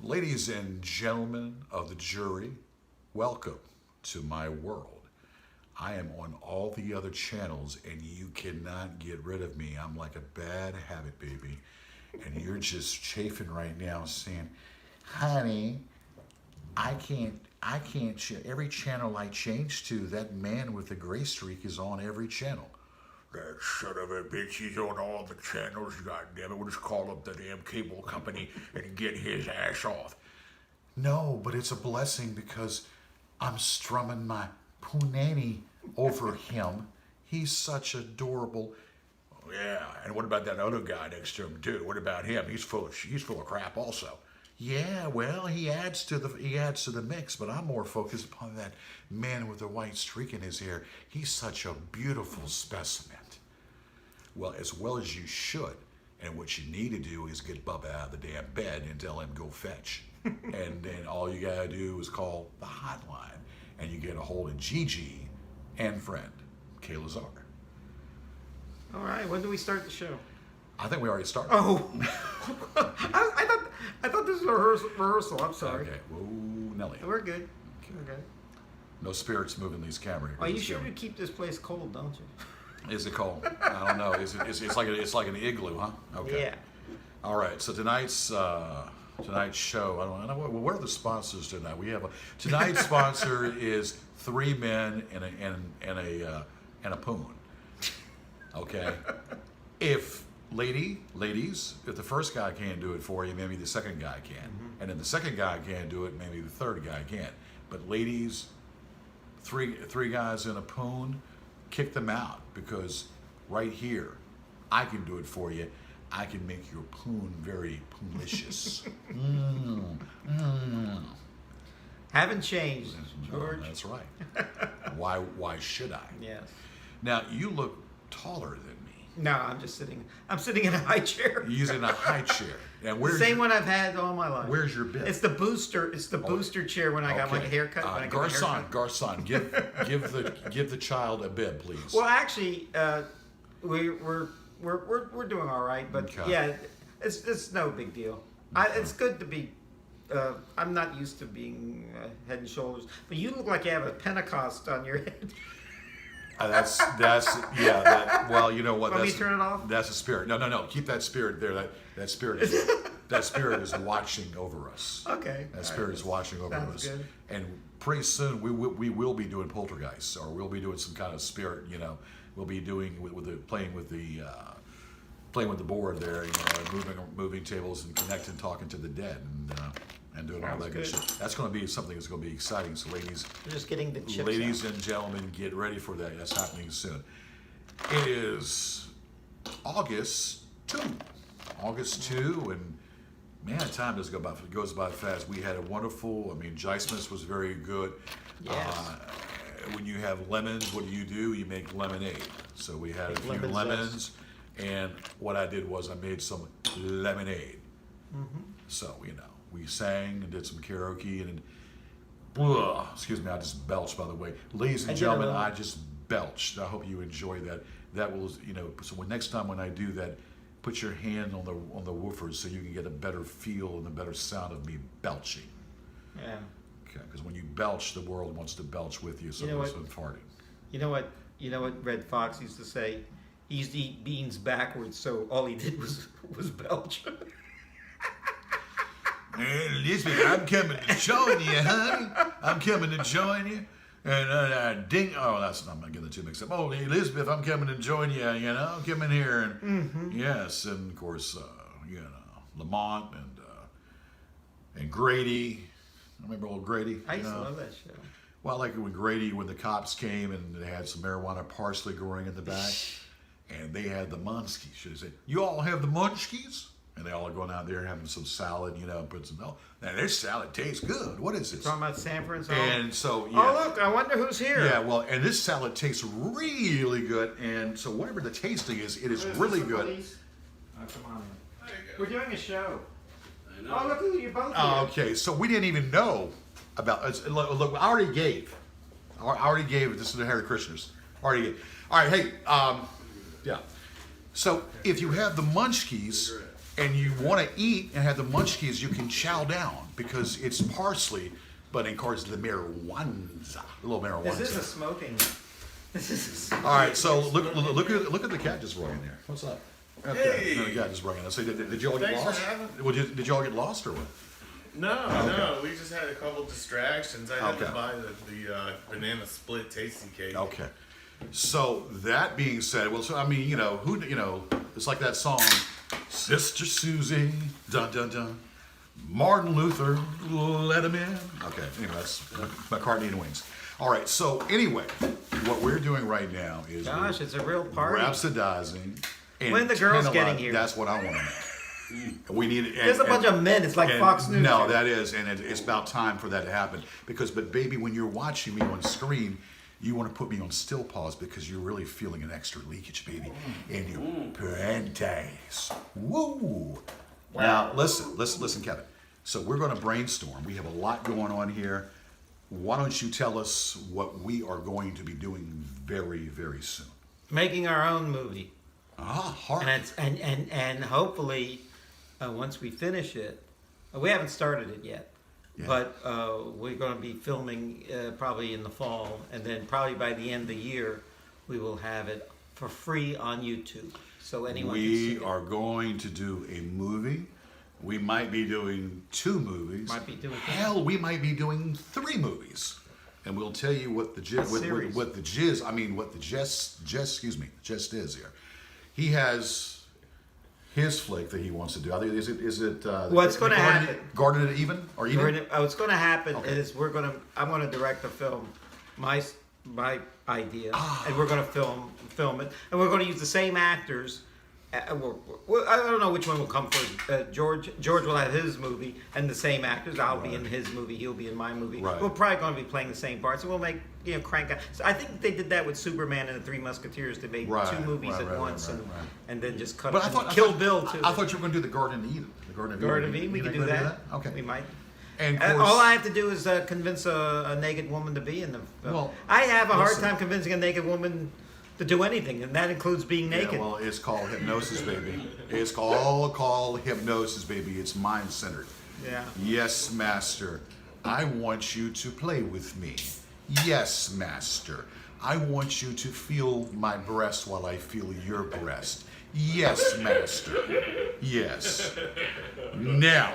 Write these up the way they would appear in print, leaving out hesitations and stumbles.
Ladies and gentlemen of the jury, welcome to my world. I am on all the other channels and you cannot get rid of me. I'm like a bad habit, baby. And you're just chafing right now saying, honey, I can't, every channel I change to, that man with the gray streak is on every channel. That son of a bitch, he's on all the channels. God damn it, we'll just call up the damn cable company and get his ass off. No, but it's a blessing because I'm strumming my punani over him. He's such adorable. Oh, yeah, and what about that other guy next to him too? What about him? He's full of crap also. Yeah, well, he adds to the mix, but I'm more focused upon that man with the white streak in his hair. He's such a beautiful specimen. Well as you should. And what you need to do is get Bubba out of the damn bed and tell him go fetch. And then all you gotta do is call the hotline, and you get a hold of Gigi and friend Kayla Czar. All right, when do we start the show? I think we already started. Oh, I thought this was a rehearsal. I'm sorry. Okay, whoa, Nelly. We're good. Okay. No spirits moving these cameras. Are you sure to keep this place cold, don't you? Is it cold? I don't know. It's like an igloo, huh? Okay. Yeah. All right. So tonight's show. I don't know. What are the sponsors tonight? We have tonight's sponsor is 3 men and a poon. Okay. If ladies, if the first guy can't do it for you, maybe the second guy can, and then the second guy can't do it, maybe the third guy can. But ladies, three guys in a poon, kick them out, because right here, I can do it for you. I can make your poon very poonlicious. Haven't changed, George. No, that's right. Why should I? Yes. Now, you look taller than me. No, I'm sitting in a high chair. You're using a high chair. And The same one I've had all my life. Where's your bib? It's the booster. It's the booster chair when I got my haircut. Garcon, give the child a bib, please. Well, actually, we're doing all right, but Okay. yeah, it's no big deal. It's good to be. I'm not used to being head and shoulders, but you look like you have a Pentecost on your head. Well, you know what? Want me to turn it off? That's a spirit. No. Keep that spirit there. That spirit is watching over us. Okay. That spirit is watching over Sounds us. good. And pretty soon we will be doing poltergeists, or we'll be doing some kind of spirit. You know, we'll be doing playing with the board there. You know, moving tables and connecting, talking to the dead, and doing all that good shit. That's going to be something that's going to be exciting. So, ladies, We're just getting the chips ladies out. and gentlemen, get ready for that. That's happening soon. It is August 2. August 2, and man, time goes by fast. We had a wonderful, Jismus was very good. Yes. When you have lemons, what do? You make lemonade. So we had a few lemon lemons, and what I did was I made some lemonade. So, we sang and did some karaoke, and excuse me, I just belched, by the way. Ladies and gentlemen, I just belched. I hope you enjoy that. That will, so next time when I do that, put your hand on the woofers so you can get a better feel and a better sound of me belching. Yeah. Okay, because when you belch, the world wants to belch with you, so it's farting. You know what Red Fox used to say? He used to eat beans backwards, so all he did was belch. Elizabeth, I'm coming to join you, honey. I'm coming to join you. And ding, I'm not getting the two mixed up. Oh, Elizabeth, I'm coming to join you, come in here. And yes, and of course, Lamont and Grady. Remember old Grady? I used to love that show. Well, I like it when the cops came and they had some marijuana parsley growing in the back. And they had the munchies. Should I say, you all have the munchies? And they all are going out there having some salad, put some milk. Now, this salad tastes good. What is this? Talking about Sanford and And so, yeah. Oh, look, I wonder who's here. Yeah, well, and this salad tastes really good. And so whatever the tasting is, it is really good. Oh, come on in. We're doing a show. I know. Oh, look who you're both here. Okay, so we didn't even know about, look, I already gave. This is the Hare Krishnas. Already gave. All right, hey, yeah. So if you have the munchies, and you want to eat and have the munchkins, you can chow down because it's parsley, but in course the marijuana, a little marijuana. This is a smoking. This is. All right, so look at the cat just running there. What's up? Okay, Hey. the cat just running. So did you all get Thanks for lost? having- Well, did you all get lost or what? No, we just had a couple distractions. I had Okay. to buy the banana split tasty cake. Okay. So that being said, well, so I mean, it's like that song, Sister Susie, dun dun dun, Martin Luther, let him in. Okay, anyway, that's McCartney and Wings. All right, so anyway, what we're doing right now is Gosh, it's a real party. rhapsodizing. And When the girls tantalizing. getting here? That's what I want to know. We need. And, There's a bunch of men. It's like and Fox News. No, here. that is, and it's about time for that to happen. But baby, when you're watching me on screen, you want to put me on still pause because you're really feeling an extra leakage, baby, in your panties. Woo! Now listen, Kevin. So we're going to brainstorm. We have a lot going on here. Why don't you tell us what we are going to be doing very, very soon? Making our own movie, Hard. and hopefully, once we finish it, we haven't started it yet. Yeah. But we're going to be filming probably in the fall, and then probably by the end of the year, we will have it for free on YouTube, so anyone can see We it. are going to do a movie. We might be doing 2 movies. Might be doing Hell, we might be doing 3 movies, and we'll tell you what the series. what the jizz. I mean, what the gist is here. He has his flick that he wants to do. I think is it. What's gonna happen? Garden it even or even? What's going to happen Okay. is I'm going to direct the film, my idea, Ah. and we're going to film it, and we're going to use the same actors. I don't know which one will come first. George will have his movie, and the same actors. I'll be in his movie. He'll be in my movie. Right. We're probably going to be playing the same parts, and we'll make crank out. So I think they did that with Superman and the Three Musketeers. They made Right, 2 movies right, at right, once, right, and right. and then just cut. But and I Kill thought, Bill too. I thought you were going to do the Garden of Eden. The Garden of Garden of Eden. Eden, we You can think do we're gonna that. Okay. We might. And of All course- I have to do is convince a naked woman to be in the film. Well, I have a hard listen. time convincing a naked woman to do anything, and that includes being naked. Yeah, well, it's called hypnosis, baby. It's called hypnosis, baby. It's mind-centered. Yeah. Yes, master. I want you to play with me. Yes, master. I want you to feel my breast while I feel your breast. Yes, master. Yes. Now,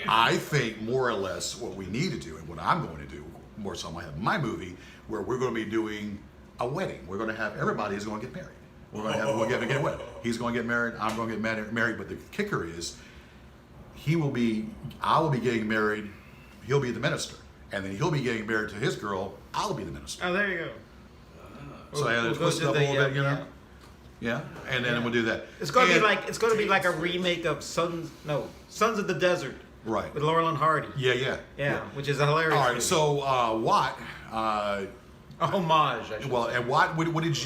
I think more or less what we need to do, and what I'm going to do, more so I have my movie, where we're going to be doing a wedding. We're going to have everybody is going to get married. We're going to get a wedding. He's going to get married. I'm going to get married. But the kicker is, I will be getting married. He'll be the minister, and then he'll be getting married to his girl. I'll be the minister. Oh, there you go. So I had to We'll go twist it to up a the, little bit, you know. yeah. Yeah, and then we'll do that. It's going to be And- like a remake of Sons of the Desert Right. with Laurel and Hardy. Yeah. Yeah, which is a hilarious. All right. movie. So Watt. a homage. I should Well, say. and what did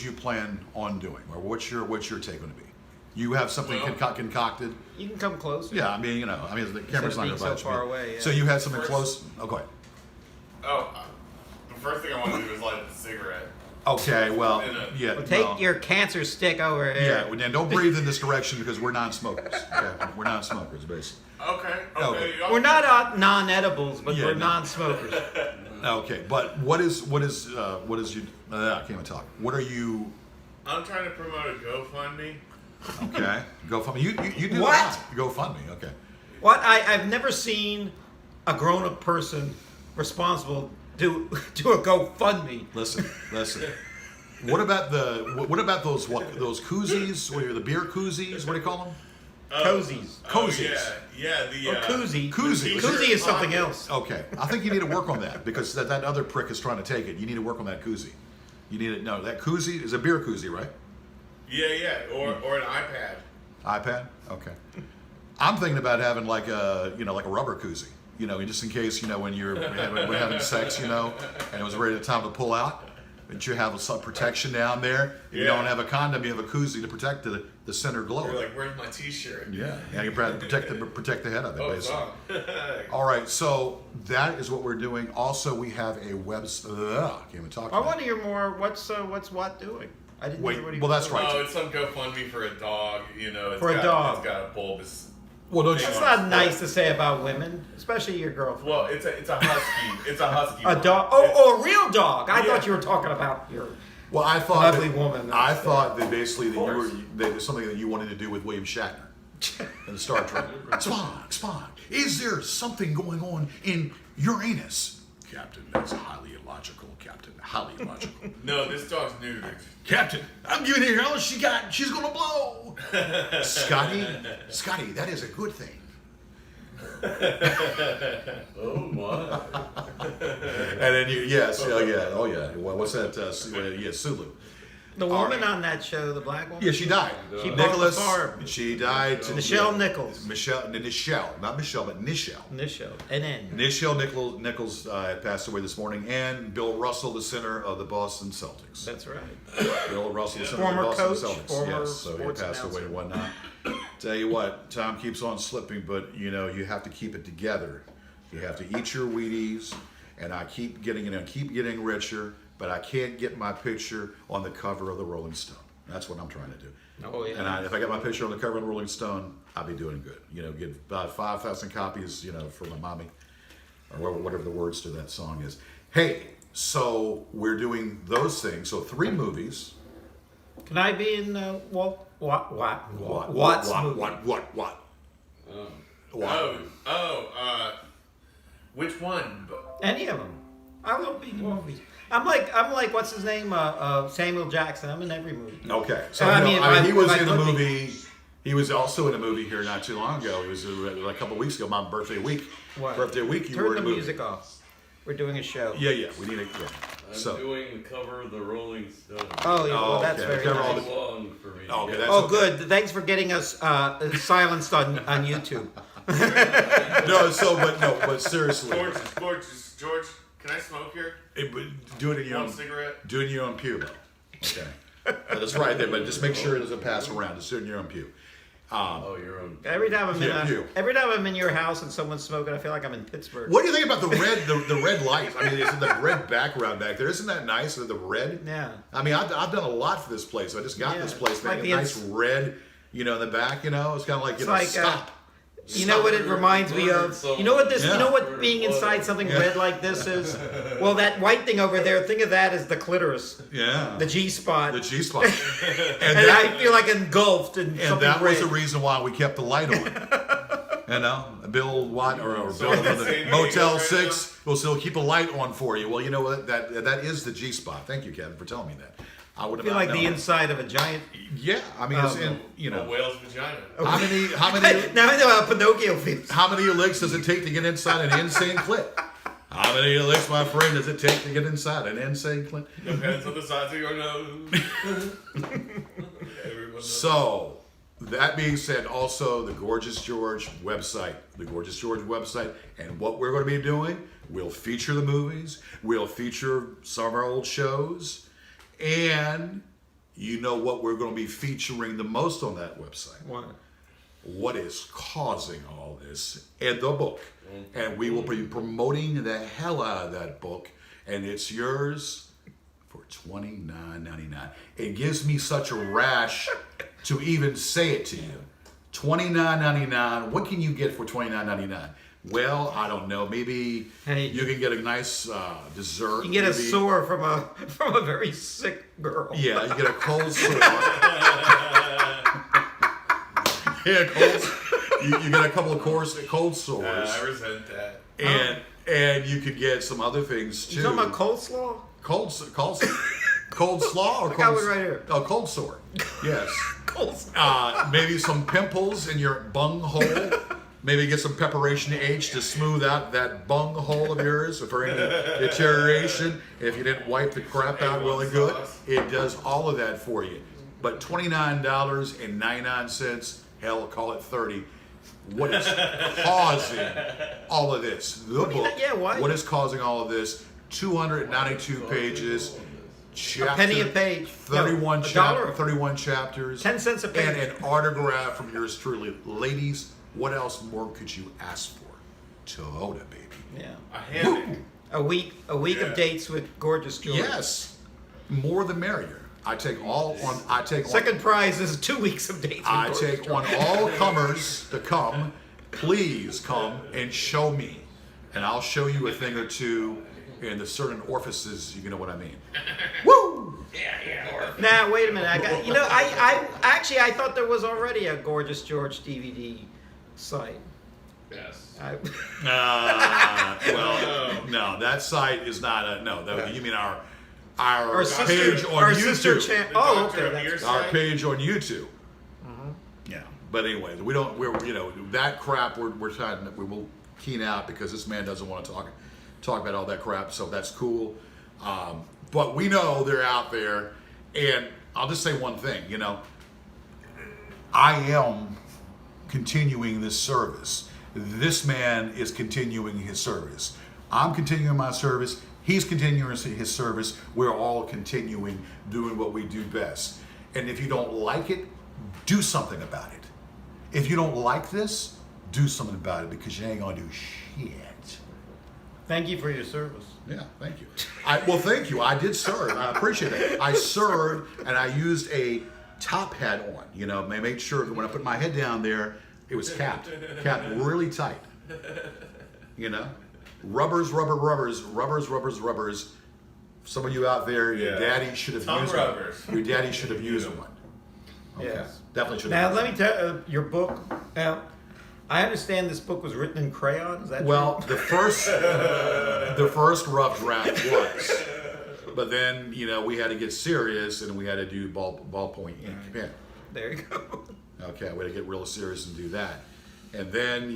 you plan on doing, or what's your take going to be? You have something Well- concocted? You can come closer. Yeah, I mean, the camera's not being going to so bite you. far away, yeah. So you had something First- close? Oh, go ahead. The first thing I want to do is light a cigarette. Okay, well, In a- yeah. Well, take well, your cancer stick over here. Yeah, well, then don't breathe in this direction because we're non-smokers. Okay? We're non-smokers, basically. Okay. Okay. y'all- We're not non-edibles, but Yeah, we're no. non-smokers. Okay, but what is you? I can't even talk. What are you? I'm trying to promote a GoFundMe. Okay, GoFundMe. You do What? that. GoFundMe. Okay. What I've never seen a grown-up person responsible do a GoFundMe. Listen. What about those koozies? What are the beer koozies? What do you call them? Cozies. Cozies. Yeah. The Or koozie. Koozie. Koozie is something else. Okay, I think you need to work on that because that other prick is trying to take it. You need to work on that koozie. You need to know that koozie is a beer koozie, right? Yeah. Or an iPad. iPad. Okay. I'm thinking about having like a rubber koozie. Just in case when we're having sex, and it was ready time to pull out. But you have some protection down there. If you Yeah. don't have a condom, you have a koozie to protect the center globe. You're like, where's my T-shirt? Yeah, you protect the head of it, Oh, it's basically. on. All right, so that is what we're doing. Also, we have a website. Can't even talk. I about want it. to hear more. What's Watt doing? I didn't Wait, hear what he well, was that's doing. right. Oh, it's some GoFundMe for a dog. You know, For a dog. It's got a bulbous. Well, don't you? That's not nice to say about women, especially your girlfriend. Well, it's a husky. It's a husky. A one. dog? Oh, a real dog. I thought you were talking about your Well, I thought ugly woman. I thought that basically that course. there's something that you wanted to do with William Shatner in Star Trek. Spock, is there something going on in Uranus? Captain, that's highly illogical, Captain. Highly illogical. No, this dog's neutered. Captain, I'm giving her all she got. She's gonna blow. Scotty, that is a good thing. Oh my! And then oh yeah. Well, what's that? Sulu. The woman on that show, the black woman. Yeah, she died. She bought the Nicholas. farm. She died. Nichelle Nichols. Nichelle, not Michelle, but Nichelle. Nichelle. NN. Nichelle Nichols passed away this morning, and Bill Russell, the center of the Boston Celtics. That's right. Bill Russell, the center Former of the Boston coach, Celtics. former Yes, so he sports passed away announcer. and whatnot. Tell you what, time keeps on slipping, but you have to keep it together. You have to eat your Wheaties, and I keep getting richer, but I can't get my picture on the cover of the Rolling Stone. That's what I'm trying to do. Oh, yeah. And if I get my picture on the cover of the Rolling Stone, I'll be doing good. Get about 5,000 copies, for my mommy, or whatever the words to that song is. Hey, so we're doing those things. So 3 movies. Can I be in Watts movie? What? Which one? Any of them. I love being in movies. I'm like what's his name? Samuel Jackson. I'm in every movie. Okay. So he was in a movie. He was also in a movie here not too long ago. It was a couple weeks ago. My birthday week. What? Birthday week. You Turn were in the a movie. music off. We're doing a show. Yeah. We need a. Yeah. I'm doing the cover of the Rolling Stone. Oh, yeah. Well, that's okay. very Cover all nice. Too long for me. Oh, okay, to that's- get. Oh, good. Thanks for getting us silenced on YouTube. But seriously, George, can I smoke here? do it in your One own. cigarette? Do it in your own pew, though. Okay. That's right there, but just make sure it doesn't pass around. Just do it in your own pew. Oh, your own. Every time you. every time I'm in your house and someone's smoking, I feel like I'm in Pittsburgh. What do you think about the red light? I mean, it's the red background back there. Isn't that nice? The red. Yeah. I mean, I've done a lot for this place. I just got Yeah. this place, It's like man. the A nice red, in the back. It's kind of like It's like, stop. You know what it reminds me of? You know what this? Yeah. You know what being inside something red like this is? Well, that white thing over there. Think of that as the clitoris, Yeah. the G spot, The G spot. and I feel like engulfed in And something that was red. the reason why we kept the light on. Bill Watt or Bill from the Same Motel right 6 will still keep a light on for you. Well, you know what? That is the G spot. Thank you, Kevin, for telling me that. I would I have feel not like known. the inside of a giant. Yeah, I mean, it's in. A whale's vagina. How many Now I know how Pinocchio feels. how many licks does it take to get inside an insane clit? How many licks, my friend, does it take to get inside an insane clit? Depends on the size of your nose. Everyone knows. So, that being said, also the Gorgeous George website, and what we're going to be doing, we'll feature the movies, we'll feature some of our old shows, and what we're going to be featuring the most on that website. What is causing all this in the book. And we will be promoting the hell out of that book, and it's yours for $29.99. It gives me such a rash to even say it to you. $29.99. What can you get for $29.99? Well, I don't know. Maybe Hey. you can get a nice dessert. You can get a maybe. sore from a very sick girl. Yeah, you get a cold sore. You get a couple of cold sores. I resent that. And you could get some other things too. You talking about coleslaw? Cold slaw or I got cold? one right here. Oh, cold sore. Yes. Coleslaw. Maybe some pimples in your bung hole. Maybe get some preparation H to smooth out that bung hole of yours for any deterioration. If you didn't wipe the crap out really good, it does all of that for you. But $29.99, hell, call it $30. What is causing all of this? The book. Yeah, why? What is causing all of this? 292 pages. Chapter, A penny a page. 31 No, $1. 31 chapters. 10 cents a page. And an autograph from yours truly. Ladies, what else more could you ask for? Toyota, baby. Yeah. A hammock. A week Yeah. of dates with Gorgeous George. Yes. More the merrier. I take all on. I take on, Second prize is 2 weeks of dates. I with take George. on all comers to come. Please come and show me, and I'll show you a thing or two in the certain orifices. You know what I mean? Woo! Now wait a minute. I got. You know, I actually I thought there was already a Gorgeous George DVD site. Yes. Well, no, that site is not a no. You mean our page on our YouTube? sister oh, Doctor okay. of Ear That's, Our Site. page on YouTube. Yeah, but anyway, we don't. We're that crap. We're trying. We will keen out because this man doesn't want to talk about all that crap. So that's cool. But we know they're out there, and I'll just say one thing. I am continuing this service. This man is continuing his service. I'm continuing my service. He's continuing his service. We're all continuing doing what we do best. And if you don't like it, do something about it. If you don't like this, do something about it because you ain't gonna do shit. thank you for your service. Yeah, thank you. Well, thank you. I did serve. I appreciate it. I served and I used a top hat on. Made sure that when I put my head down there, it was capped really tight. Rubbers. Some of you out there, your Yeah. daddy should have Tongue used rubbers. one. Your daddy should have used one. Okay. Yes. Definitely should Now have. let me tell your book. Now, I understand this book was written in crayon. Is that Well, true? the first rough draft was, but then we had to get serious and we had to do ballpoint ink pen. There you go. Okay, we had to get real serious and do that, and then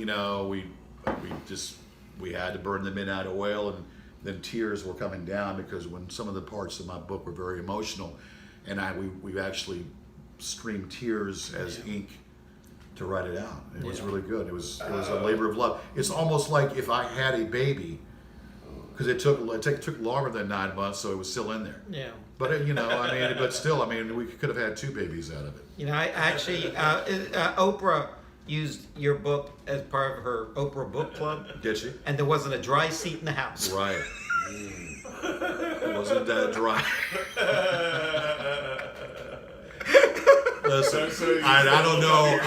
we had to burn the midnight oil, and then tears were coming down because when some of the parts of my book were very emotional, and we actually streamed tears as ink to write it out. It was really good. It was a labor of love. It's almost like if I had a baby, because it took longer than 9 months, so it was still in there. Yeah. But but still, we could have had 2 babies out of it. I actually Oprah used your book as part of her Oprah book club, Did she? and there wasn't a dry seat in the house. Right. It wasn't that dry. Listen, I don't know.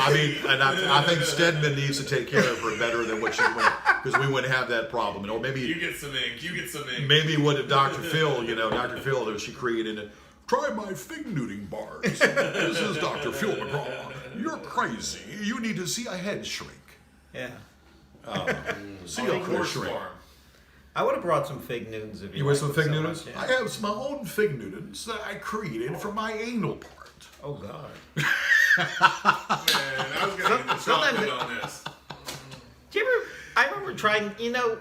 And I think Stedman needs to take care of her better than what she went, because we wouldn't have that problem. Or maybe You get some ink. maybe what Dr. Phil, Dr. Phil, she created it. Try my fig nuding bars. This is Dr. Phil McGraw. You're crazy. You need to see a head shrink. Yeah. See a head Horse shrink. farm. I would have brought some fig Newtons if you You want liked some them fig so noodles? much, I yeah. have my own fig noodles that I created from my anal part. Oh God. Man, I was going to get the chocolate on this. Do you ever? I remember trying.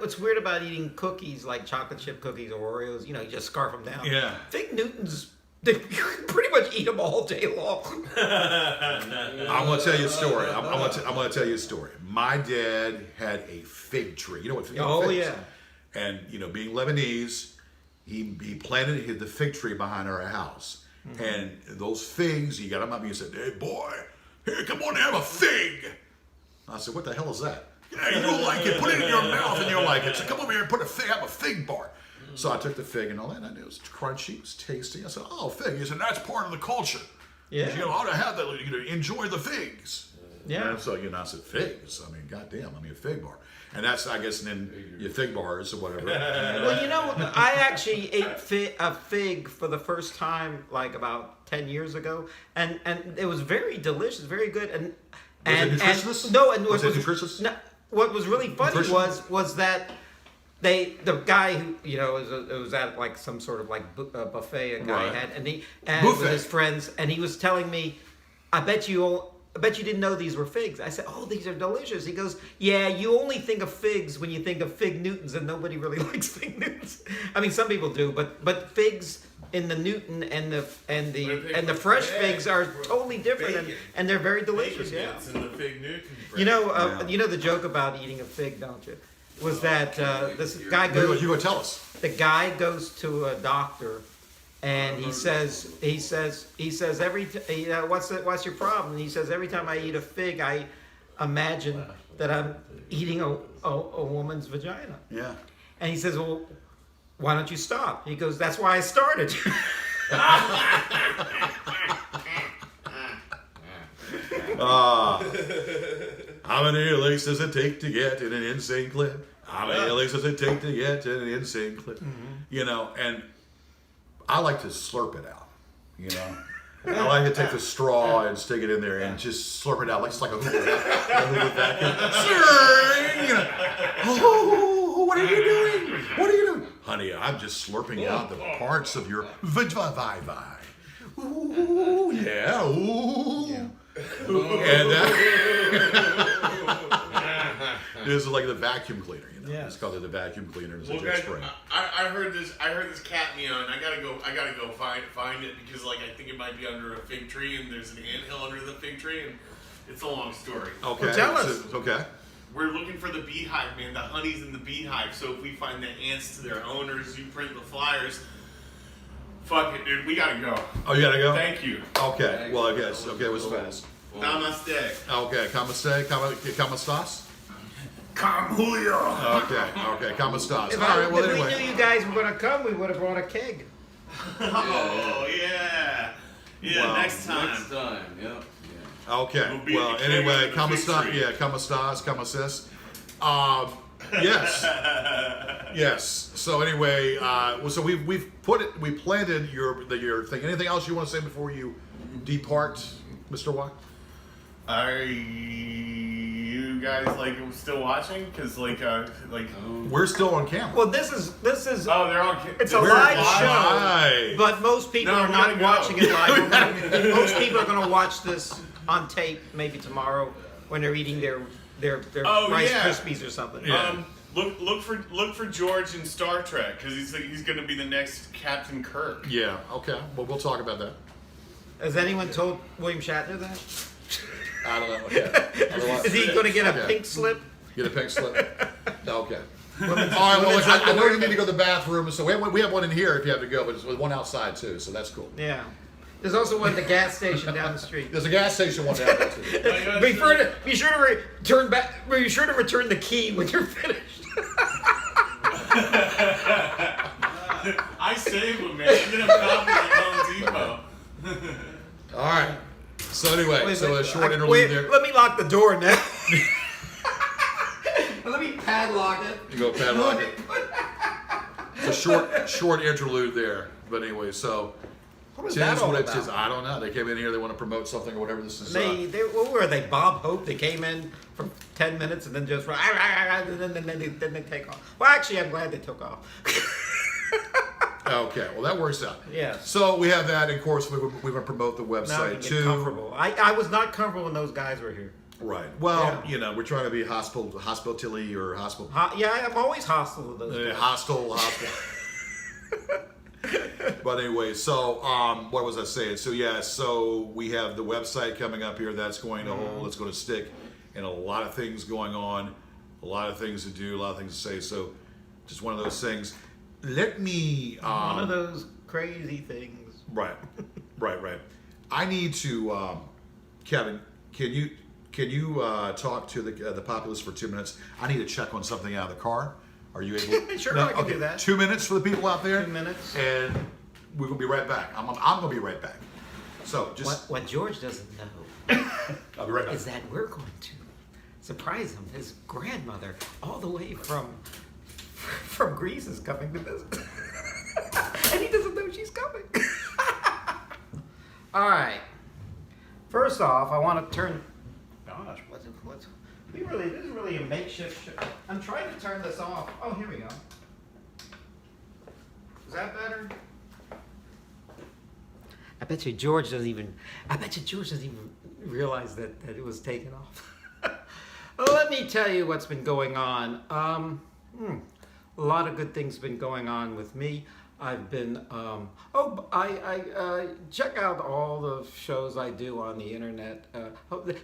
What's weird about eating cookies like chocolate chip cookies or Oreos? You just scarf them down. Yeah. Fig Newtons. You can pretty much eat them all day long. I'm gonna tell you a story. I'm gonna tell you a story. My dad had a fig tree. You know what? Oh, figs? yeah. And being Lebanese, he planted the fig tree behind our house. Mm-hmm. And those figs, he got them up and he said, "Hey boy, here, come on and have a fig." I said, "What the hell is that?" "Yeah, you don't like it. Put it in your mouth and you'll like it. So come over here and have a fig bar." So I took the fig and all that, and it was crunchy, it was tasty. I said, "Oh, fig." He said, "That's part of the culture. Yeah. You ought to have that. Enjoy the figs." Yeah. And so I said, "Figs." Goddamn. A fig bar, and that's and then your fig bars or whatever. Well, I actually ate a fig for the first time like about 10 years ago, and it was very delicious, very good. And Was it nutritious? No, and Was it nutritious? No, what was really funny Nutrition? was that the guy who it was at like some sort of like buffet a guy Right. had, and with Buffet. his friends, and he was telling me, I bet you didn't know these were figs. I said, "Oh, these are delicious." He goes, "Yeah, you only think of figs when you think of fig Newtons, and nobody really likes fig Newtons. Some people do, but figs in the Newton and the fresh figs are totally different, and they're very delicious." Bacon Yeah. bits in the fig Newton. You know the joke about eating a fig, don't you? Was that this guy You goes? go tell us. The guy goes to a doctor, and he says what's your problem? And he says, every time I eat a fig, I imagine that I'm eating a woman's vagina. Yeah. And he says, well, why don't you stop? He goes, that's why I started. How many licks does it take to get in an insane clip? How many licks does it take to get in an insane clip? You know, and I like to slurp it out. You know, I like to take the straw and stick it in there and just slurp it out. Like it's like a Hoover vacuum. You know, oh, what are you doing? What are you doing? Honey, I'm just slurping out the parts of your vagina. Ooh, yeah, ooh. Yeah. And this is like the vacuum cleaner, you know. Yeah. It's called the vacuum cleaner. It's a jet spray. I heard this cat meow, and I gotta go find it because like I think it might be under a fig tree, and there's an anthill under the fig tree, and it's a long story. Okay. Well, tell us. Okay. We're looking for the beehive, man. The honey's in the beehive. So if we find the ants to their owners, you print the flyers. Fuck it, dude. We gotta go. Oh, you gotta go? Thank you. Okay. Well, I guess. Okay, it was fast. Namaste. Okay. Kamastas? Come Julio. Okay. Kamastas. If, All right. Well, if anyway. we knew you guys were going to come, we would have brought a keg. Oh, yeah. Yeah, Well, next time. Next time, yep. Yeah. Okay. We'll be Well, at the keg anyway, under the fig Kamastas. tree. Yeah, Kamastas. Yes. Yes. So anyway, so we planted your thing. Anything else you want to say before you depart, Mr. Watt? Are you guys still watching? Because We're still on camera. Well, this is oh, they're on. it's a We're live show, live. but most people No, are we not gotta go. watching it live. Most people are going to watch this on tape, maybe tomorrow when they're eating their Oh, Rice yeah. Krispies or something. Yeah. Look for George in Star Trek because he's going to be the next Captain Kirk. Yeah. Okay. Well, we'll talk about that. Has anyone told William Shatner that? I don't know. Okay. Is he going to get a Okay. pink slip? Get a pink slip? Okay. All right, well, look, I know you need to go to the bathroom, so we have one in here if you have to go, but there's one outside too, so that's cool. Yeah. There's also one at the gas station down the street. There's a gas station one down there too. Be sure to return back. Be sure to return the key when you're finished. I saved him, man. I'm gonna copy at Home Depot. All right. So anyway, Wait, so wait, a short interlude there. Let me lock the door now. Let me padlock it. You go padlock it. It's a short interlude there. But anyway, so What was it that is all what it about? is. I don't know. They came in here. They want to promote something or whatever this is. What were they? Bob Hope. They came in for 10 minutes and then just and then they take off. Well, actually, I'm glad they took off. Okay. Well, that works out. Yeah. So we have that. And of course, we're going to promote the Now I website can get too. comfortable. I was not comfortable when those guys were here. Right. Well, Yeah. we're trying to be hospitality or hospital. Yeah, I'm always hostile to those guys. Hostile. But anyway, so what was I saying? So yeah, so we have the website coming up here that's going to hold, it's going to stick, and a lot of things going on, a lot of things to do, a lot of things to say. So just one of those things. Let me One of those crazy things. right. I need to Kevin, can you talk to the populace for 2 minutes? I need to check on something out of the car. Are you able? Sure, I can do that. 2 minutes for the people out there. 2 minutes. And we're gonna be right back. I'm gonna be right back. So just What George doesn't know I'll be right back. is that we're going to surprise him. His grandmother, all the way from Greece, is coming to visit, and he doesn't know she's coming. All right. First off, I want to turn. Gosh, what's this is really a makeshift show. I'm trying to turn this off. Oh, here we go. Is that better? I bet you George doesn't even realize that it was taken off. Well, let me tell you what's been going on. A lot of good things have been going on with me. I've been, I check out all the shows I do on the internet.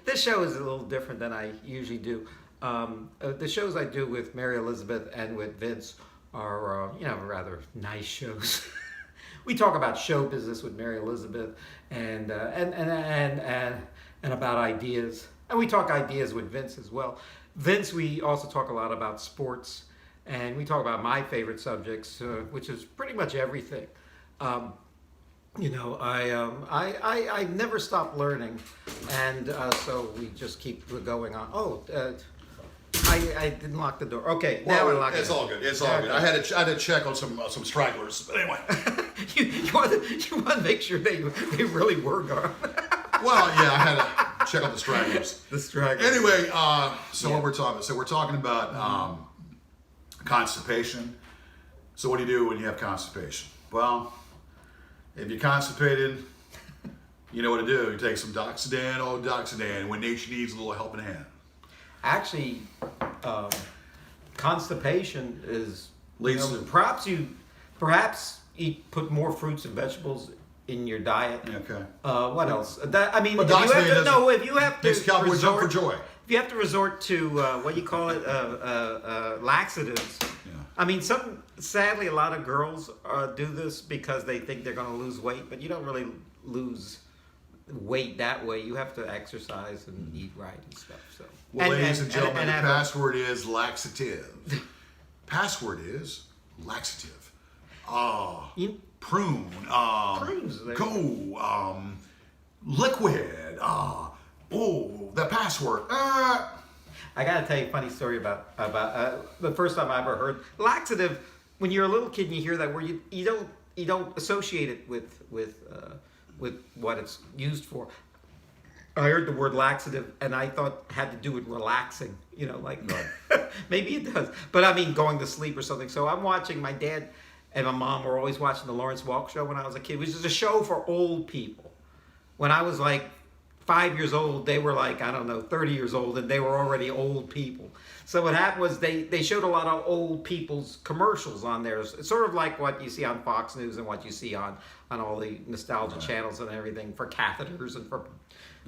This show is a little different than I usually do. The shows I do with Mary Elizabeth and with Vince are, rather nice shows. We talk about show business with Mary Elizabeth and about ideas. And we talk ideas with Vince as well. Vince, we also talk a lot about sports. And we talk about my favorite subjects, which is pretty much everything. You know, I never stop learning, and so we just keep going on. Oh, I didn't lock the door. Okay, now I lock it. It's all good. It's all good. I had to check on some stragglers. But anyway. you want to make sure they really were gone. Well, yeah, I had to check on the stragglers. The stragglers. Anyway, so what we're talking about? So we're talking about constipation. So what do you do when you have constipation? Well, if you're constipated, you know what to do. You take some Doxadan, when nature needs a little helping hand. Actually, constipation is Leads to- perhaps put more fruits and vegetables in your diet. Okay. What else? I mean, But if you have Doxadan to, no, if you have to makes cowboys jump for joy. if you have to resort to what do you call it, laxatives. Yeah. I mean, sadly, a lot of girls do this because they think they're going to lose weight, but you don't really lose weight that way. You have to exercise and eat right and stuff. So, Well, ladies and gentlemen, the have password is laxative. Password is laxative. You- Prune. Prunes, there Go. Liquid. The password. I gotta tell you a funny story about the first time I ever heard laxative. When you're a little kid and you hear that word, you don't associate it with what it's used for. I heard the word laxative and I thought it had to do with relaxing. You know, like maybe it does, but I mean going to sleep or something. So I'm watching. My dad and my mom were always watching the Lawrence Welk show when I was a kid, which is a show for old people. When I was like 5 years old, they were like, I don't know, 30 years old, and they were already old people. So what happened was they showed a lot of old people's commercials on there. It's sort of like what you see on Fox News and what you see on all the nostalgia channels and everything for catheters and for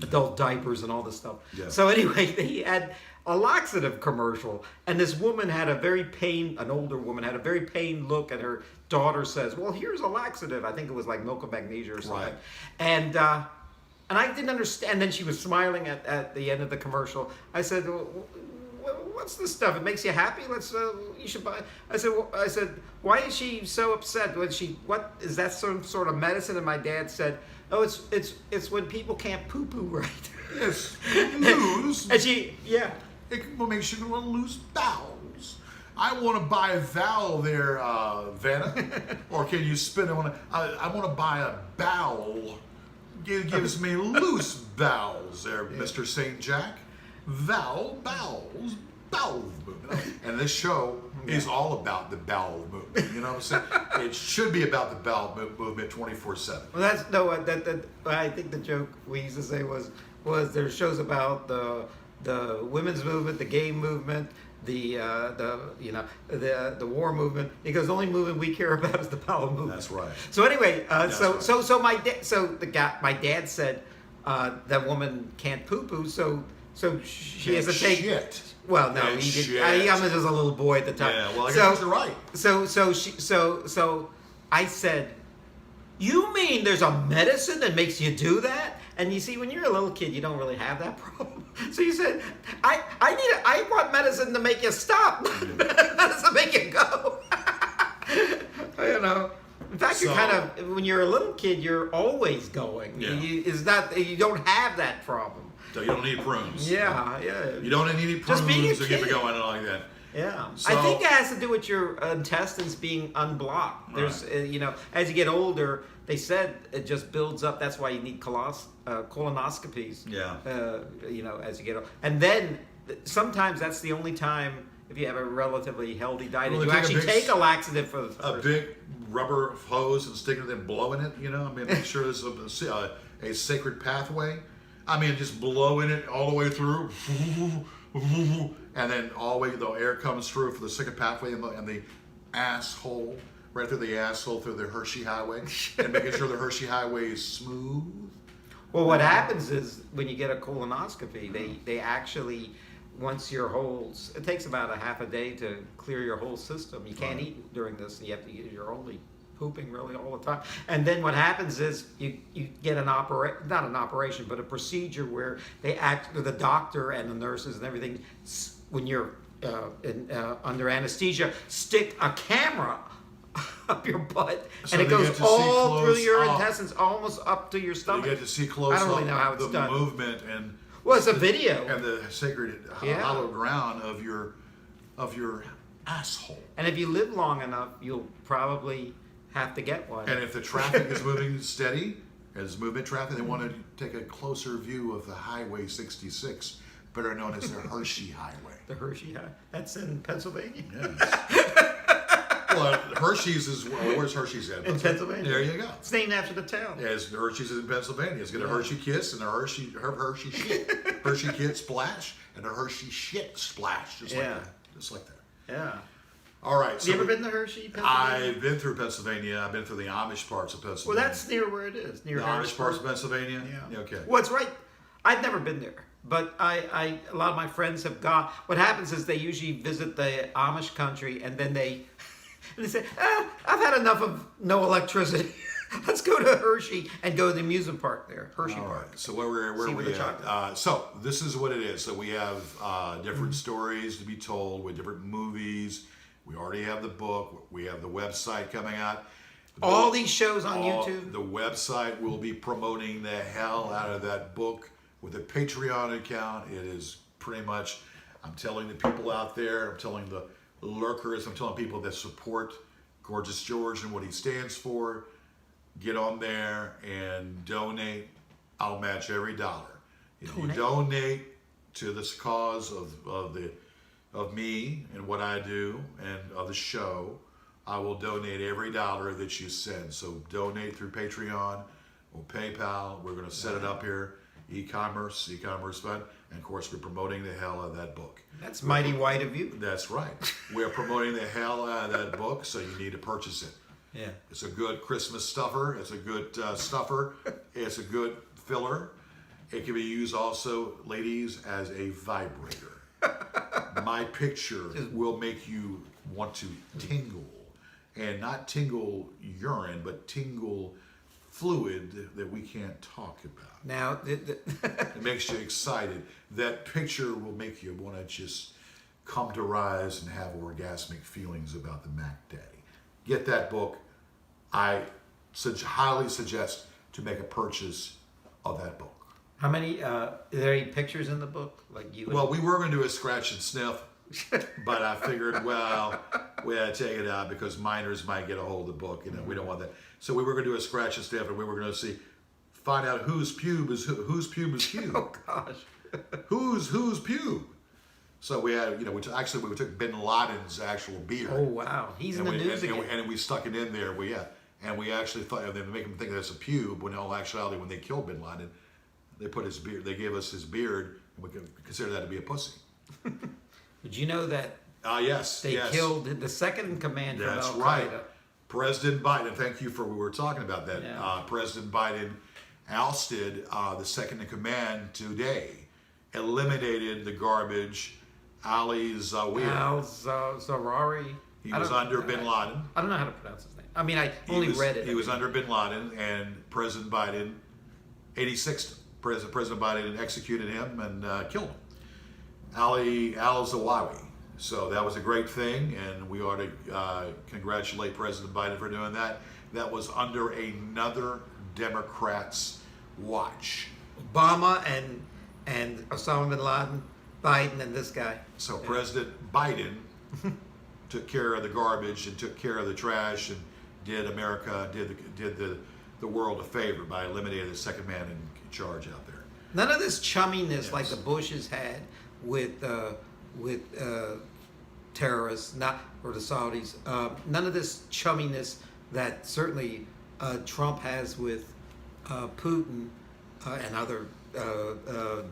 adult diapers and all this stuff. Yeah. So anyway, they had a laxative commercial, and this woman had an older woman had a very pained look, and her daughter says, well, here's a laxative. I think it was like milk of magnesia or something. Right. And I didn't understand. And then she was smiling at the end of the commercial. I said, well, what's this stuff? It makes you happy? You should buy. I said, why is she so upset? What is that some sort of medicine? And my dad said, oh, it's when people can't poo-poo right. Yes. Lose. And yeah. It will make you want to lose bowels. I want to buy a vowel there, Vanna. Or can you spin it on I want to buy a bowel. Gives me loose bowels there, Mr. St. Jack. Bowels, bowel movement. And this show is all about the bowel movement. You know what I'm saying? It should be about the bowel movement 24/7. Well, I think the joke we used to say was there's shows about the women's movement, the gay movement, the war movement. Because the only movement we care about is the bowel movement. That's right. So anyway, right. my dad said that woman can't poo-poo, so she has to take. Shit. Well, no, And he did. shit. I was just a little boy at the time. Yeah, well, I guess you're right. So I said, you mean there's a medicine that makes you do that? And you see, when you're a little kid, you don't really have that problem. So you said, I want medicine to make you stop, medicine to make you go. You know. In fact, you're kind of, when you're a little kid, you're always going. Yeah. You don't have that problem. So you don't need prunes. Yeah. You don't need any prunes Just being a to get kid. me going like that. Yeah, So- I think it has to do with your intestines being unblocked. There's, as you get older, they said it just builds up. That's why you need colonoscopies. Yeah. As you get older, and then sometimes that's the only time if you have a relatively healthy diet, Well, you they take a actually big take a laxative for the A first. big rubber hose and sticking it and blowing it, make sure there's a sacred pathway. Just blowing it all the way through. And then all the way, the air comes through for the sacred pathway and the asshole, right through the asshole, through the Hershey Highway. And making sure the Hershey Highway is smooth. Well, what happens is when you get a colonoscopy, they actually, once your it takes about a half a day to clear your whole system. You can't eat during this. You have to use your only pooping really all the time. And then what happens is you get not an operation, but a procedure where the doctor and the nurses and everything, when you're under anesthesia, stick a camera up your butt, So and it they goes get to see all through close your up. intestines, almost up to your You stomach. get to see close I don't really up know how it's the done. movement and Well, it's a video. and the sacred Yeah. hallowed ground of your asshole. And if you live long enough, you'll probably have to get one. And if the traffic is moving steady, as movement traffic, they want to take a closer view of the Highway 66, better known as the Hershey Highway. The Hershey High. That's in Pennsylvania. Yes. Well, Hershey's is where's Hershey's at? In Pennsylvania. There you go. It's named after the town. As Hershey's is in Pennsylvania, it's got a Hershey kiss and a Hershey shit, Hershey kid splash and a Hershey shit splash, just like Yeah. that, just like that. Yeah. All right. Have you ever been to Hershey, Pennsylvania? I've been through Pennsylvania. I've been through the Amish parts of Well, Pennsylvania. that's near where it is. Near the Amish parts of Harrisburg. Pennsylvania. Yeah. Okay. Well, it's right. I've never been there, but a lot of my friends have gone. What happens is they usually visit the Amish country, and then they say, "I've had enough of no electricity. Let's go to Hershey and go to the amusement park there, Hershey All Park." right. So where See we the at? chocolate. So this is what it is. So we have different stories to be told with different movies. We already have the book. We have the website coming out. All these shows on YouTube. The website will be promoting the hell out of that book with a Patreon account. It is pretty much, I'm telling the people out there, I'm telling the lurkers, I'm telling people that support Gorgeous George and what he stands for, get on there and donate. I'll match every dollar. If you donate to this cause of me and what I do and of the show, I will donate every dollar that you send. So donate through Patreon or PayPal. We're going to set it up here. E-commerce fund. And of course, we're promoting the hell out of that book. That's mighty white of you. That's right. We're promoting the hell out of that book, so you need to purchase it. Yeah. It's a good Christmas stuffer. It's a good stuffer. It's a good filler. It can be used also, ladies, as a vibrator. My picture will make you want to tingle. And not tingle urine, but tingle fluid that we can't talk about. Now, It makes you excited. That picture will make you want to just come to rise and have orgasmic feelings about the Mac Daddy. Get that book. I highly suggest to make a purchase of that book. how many? Are there any pictures in the book? Like you? Well, we were going to do a scratch and sniff, but I figured, well, we had to take it out because minors might get a hold of the book. You know, we don't want that. So we were going to do a scratch and sniff, and we were going to find out whose pube is whose pube is pube. Oh gosh. whose pube. So we had, we took Bin Laden's actual beard. Oh wow, he's in the news again. And we stuck it in there. And we actually thought they make him think that's a pube. When in all actuality, when they killed Bin Laden, they put his beard. They gave us his beard, and we could consider that to be a pussy. Did you know that Yes. they yes. killed the second in command from That's Al right. Qaeda? President Biden, thank you we were talking about that. Yeah. President Biden ousted the second in command today, eliminated the garbage, Ali Zawahiri. Al Zarari. He was under Bin Laden. I don't know how to pronounce his name. I mean, I only read it. He was under Bin Laden, and President Biden, 86th, President Biden executed him and killed him. Al Zawahiri. So that was a great thing, and we ought to congratulate President Biden for doing that. That was under another Democrat's watch. Obama and Osama bin Laden, Biden, and this guy. So President Biden took care of the garbage and took care of the trash and did the world a favor by eliminating the second man in charge out there. None of this chumminess Yes. like the Bushes had with terrorists, or the Saudis. None of this chumminess that certainly Trump has with Putin and other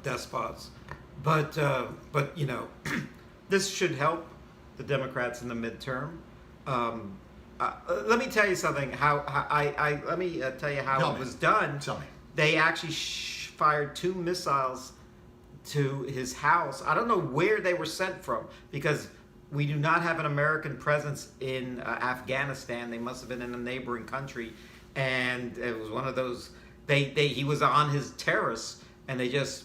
despots. But this should help the Democrats in the midterm. Let me tell you something. Let me tell you how it was done. Tell me. They actually fired 2 missiles to his house. I don't know where they were sent from because we do not have an American presence in Afghanistan. They must have been in a neighboring country, and it was one of those. He was on his terrace, and they just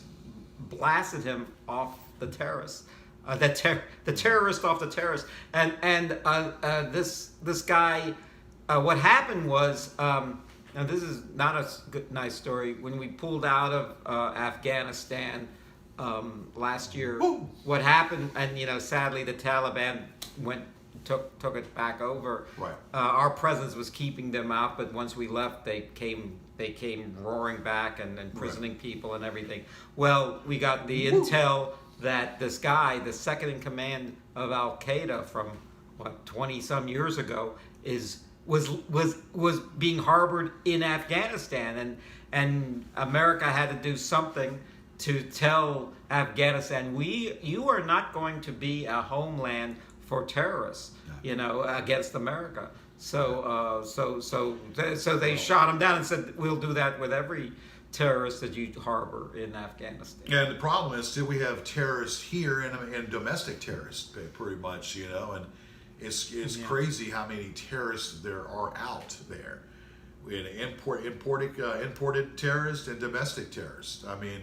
blasted him off the terrace. The terrorist off the terrace, and this guy what happened was, now this is not a nice story. When we pulled out of Afghanistan last year, Woo! what happened, and sadly the Taliban took it back over. Right. Our presence was keeping them out, but once we left, they came roaring back and imprisoning people and everything. Well, we got the intel that this guy, the second in command of Al Qaeda from 20 some years ago, was being harbored in Afghanistan, and America had to do something to tell Afghanistan, you are not going to be a homeland for terrorists, against America. So they shot him down and said, we'll do that with every terrorist that you harbor in Afghanistan. And the problem is, too, we have terrorists here and domestic terrorists, pretty much, and it's crazy how many terrorists there are out there. We had imported terrorists and domestic terrorists. I mean,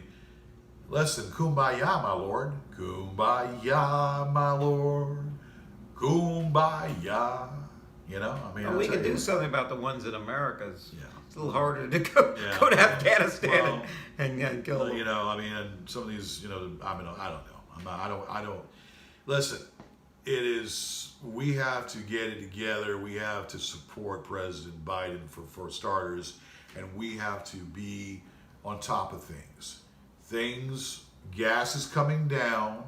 listen, kumbaya, my lord. Kumbaya, my lord. Kumbaya. We could do something about the ones in America. It's a little harder to go to Yeah. Afghanistan and kill them. And some of these, I don't know. I don't. Listen, we have to get it together. We have to support President Biden for starters, and we have to be on top of things. Gas is coming down.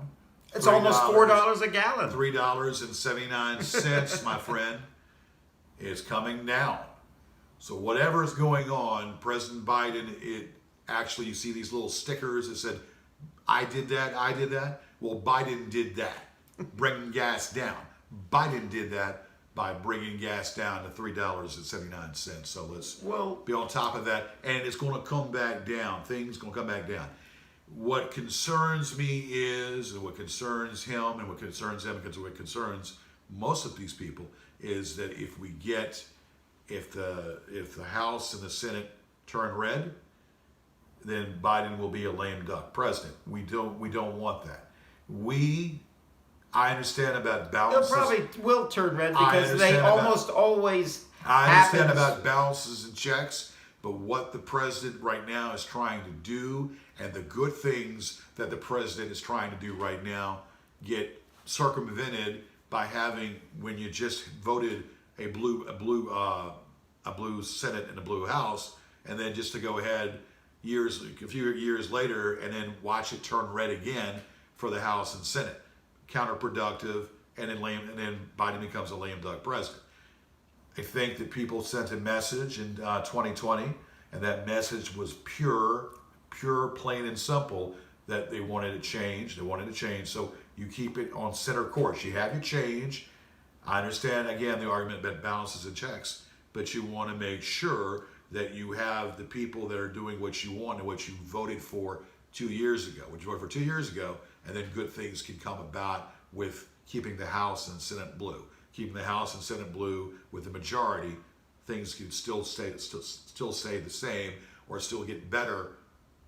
It's almost $4 a gallon. $3.79, my friend. It's coming down. So whatever is going on, President Biden, you see these little stickers that said, I did that. Well, Biden did that, bringing gas down. Biden did that by bringing gas down to $3.79. So let's be on top of that. And it's going to come back down. Things going to come back down. What concerns me is, and what concerns him, and what concerns them, and what concerns most of these people is that if the House and the Senate turn red, then Biden will be a lame duck president. We don't want that. I understand about balances. It probably will turn red because they almost always I understand happens. about balances and checks, but what the president right now is trying to do, and the good things that the president is trying to do right now, get circumvented by having, when you just voted a blue Senate and a blue House, and then just to go ahead a few years later and then watch it turn red again for the House and Senate. Counterproductive, and then Biden becomes a lame duck president. I think that people sent a message in 2020, and that message was pure, plain and simple, that they wanted to change. So you keep it on center course. You have your change. I understand, again, the argument about balances and checks, but you want to make sure that you have the people that are doing what you want and what you voted for 2 years ago, and then good things can come about with keeping the House and Senate blue. Keeping the House and Senate blue with the majority, things can still stay the same or still get better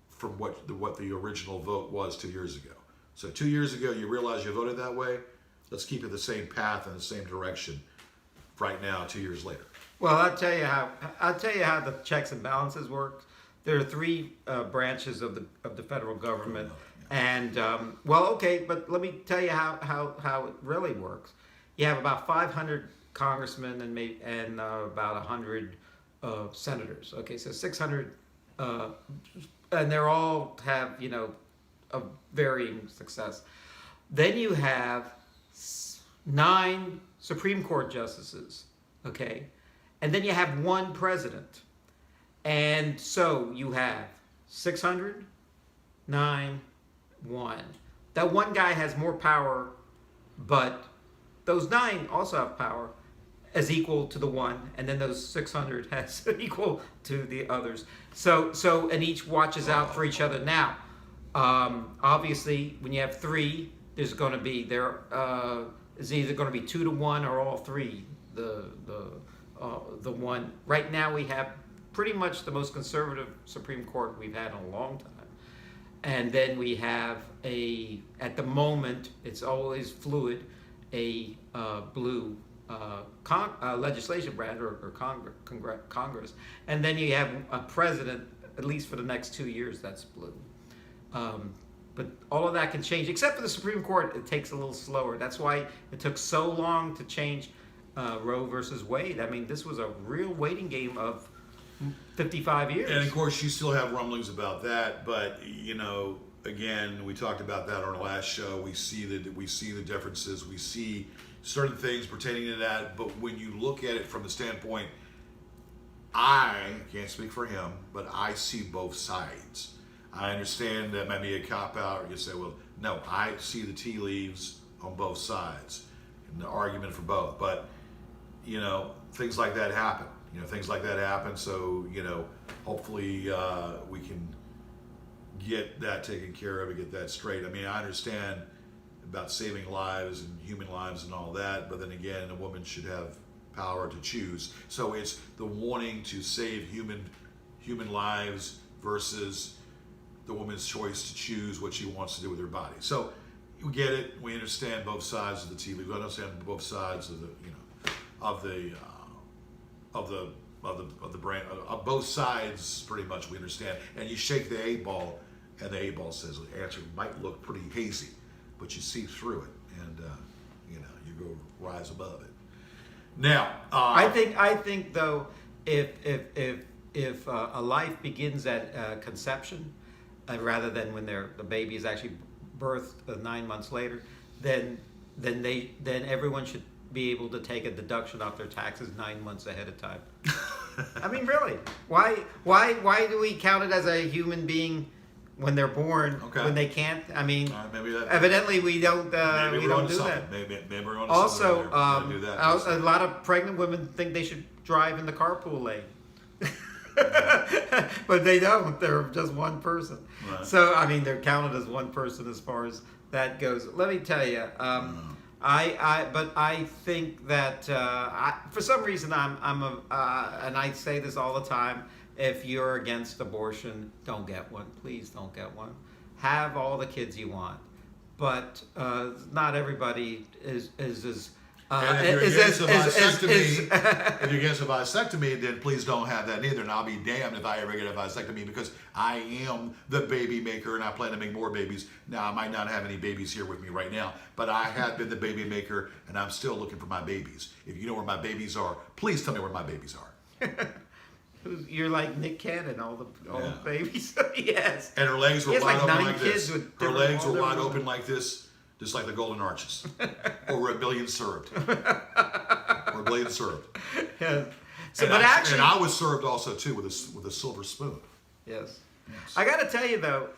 from what the original vote was 2 years ago. So 2 years ago, you realize you voted that way. Let's keep it the same path and the same direction right now, 2 years later. Well, I'll tell you how the checks and balances work. There are three branches of the federal government, and but let me tell you how it really works. You have about 500 congressmen and about 100 senators. Okay, so 600, and they're all have a varying success. Then you have 9 Supreme Court justices. Okay, and then you have 1 president. And so you have 600, 9, 1. That one guy has more power, but those 9 also have power as equal to the 1, and then those 600 has equal to the others. So and each watches out for each other. Now, obviously, when you have 3, there's going to be is either going to be 2 to 1 or all 3. The one right now we have pretty much the most conservative Supreme Court we've had in a long time. And then we have at the moment, it's always fluid, a blue legislation, rather, or Congress, and then you have a president, at least for the next 2 years, that's blue. But all of that can change, except for the Supreme Court. It takes a little slower. That's why it took so long to change Roe versus Wade. I mean, this was a real waiting game of 55 years. And of course, you still have rumblings about that, but again, we talked about that on our last show. We see the differences. We see certain things pertaining to that. But when you look at it from the standpoint, I can't speak for him, but I see both sides. I understand that might be a cop out. You say, well, no, I see the tea leaves on both sides and the argument for both. But things like that happen. Things like that happen. So hopefully we can get that taken care of and get that straight. I mean, I understand about saving lives and human lives and all that, but then again, a woman should have power to choose. So it's the wanting to save human lives versus the woman's choice to choose what she wants to do with her body. So we get it. We understand both sides of the tea leaf. We understand both sides of the brain, of both sides, pretty much. We understand. And you shake the 8-ball, and the 8-ball says the answer might look pretty hazy, but you see through it, and you go rise above it. Now, I think though, if a life begins at conception, rather than when the baby is actually birthed 9 months later, then everyone should be able to take a deduction off their taxes 9 months ahead of time. I mean, really, why do we count it as a human being when they're born, when they can't? I mean, evidently we don't. We don't do that. Maybe we're on also, do that. A lot of pregnant women think they should drive in the carpool lane. But they don't. They're just one person. Right. So I mean, they're counted as one person as far as that goes. Let me tell you, but I think that for some reason I'm and I say this all the time. If you're against abortion, don't get one. Please don't get one. Have all the kids you want, but not everybody is as. And if you're against a vasectomy, then please don't have that either. And I'll be damned if I ever get a vasectomy, because I am the baby maker and I plan to make more babies. Now, I might not have any babies here with me right now, but I have been the baby maker and I'm still looking for my babies. If you know where my babies are, please tell me where my babies are. You're like Nick Cannon, all the babies. Yes. And her legs were wide open like this. Her legs were wide open like this. Just like the Golden Arches, or a billion served, or a billion served. Yeah. So, and I was served also too with a silver spoon. Yes. I got to tell you though,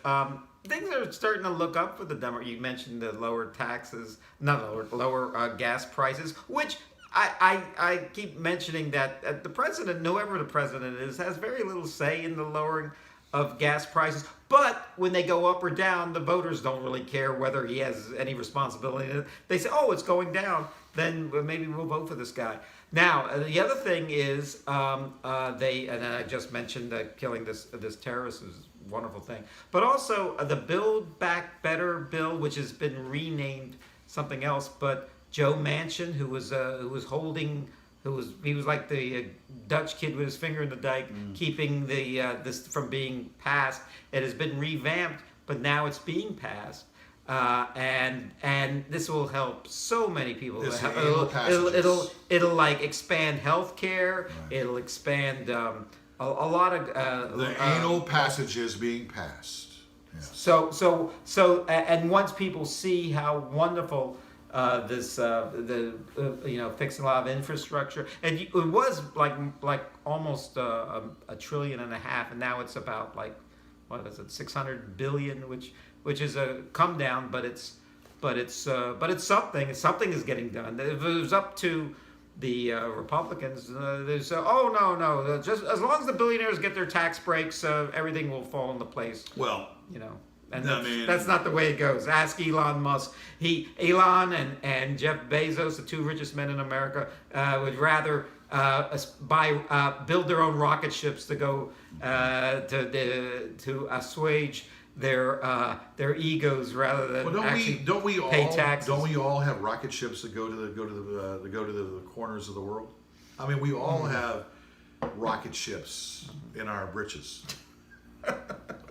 things are starting to look up for the Democrats. You mentioned the lower taxes, lower gas prices, which I keep mentioning that the president, whoever the president is, has very little say in the lowering of gas prices. But when they go up or down, the voters don't really care whether he has any responsibility in it. They say, oh, it's going down, then maybe we'll vote for this guy. Now, the other thing is, and I just mentioned killing this terrorist is a wonderful thing. But also the Build Back Better bill, which has been renamed something else, but Joe Manchin, who was he was like the Dutch kid with his finger in the dike, keeping this from being passed. It has been revamped, but now it's being passed, and this will help so many people. It'll like expand healthcare. Right. It'll expand a lot of the anal passages being passed. Yes. So, and once people see how wonderful. Fixing a lot of infrastructure, and it was like almost $1.5 trillion, and now it's about like what is it, 600 billion, which is a come down, but it's something. Something is getting done. If it was up to the Republicans, there's no, just as long as the billionaires get their tax breaks, everything will fall into place. Well, And that's not the way it goes. Ask Elon Musk. Elon and Jeff Bezos, the two richest men in America, would rather build their own rocket ships to go to assuage their egos rather than Well, actually don't we pay all taxes. don't we all have rocket ships that go to the corners of the world? I mean, we all have rocket ships in our britches.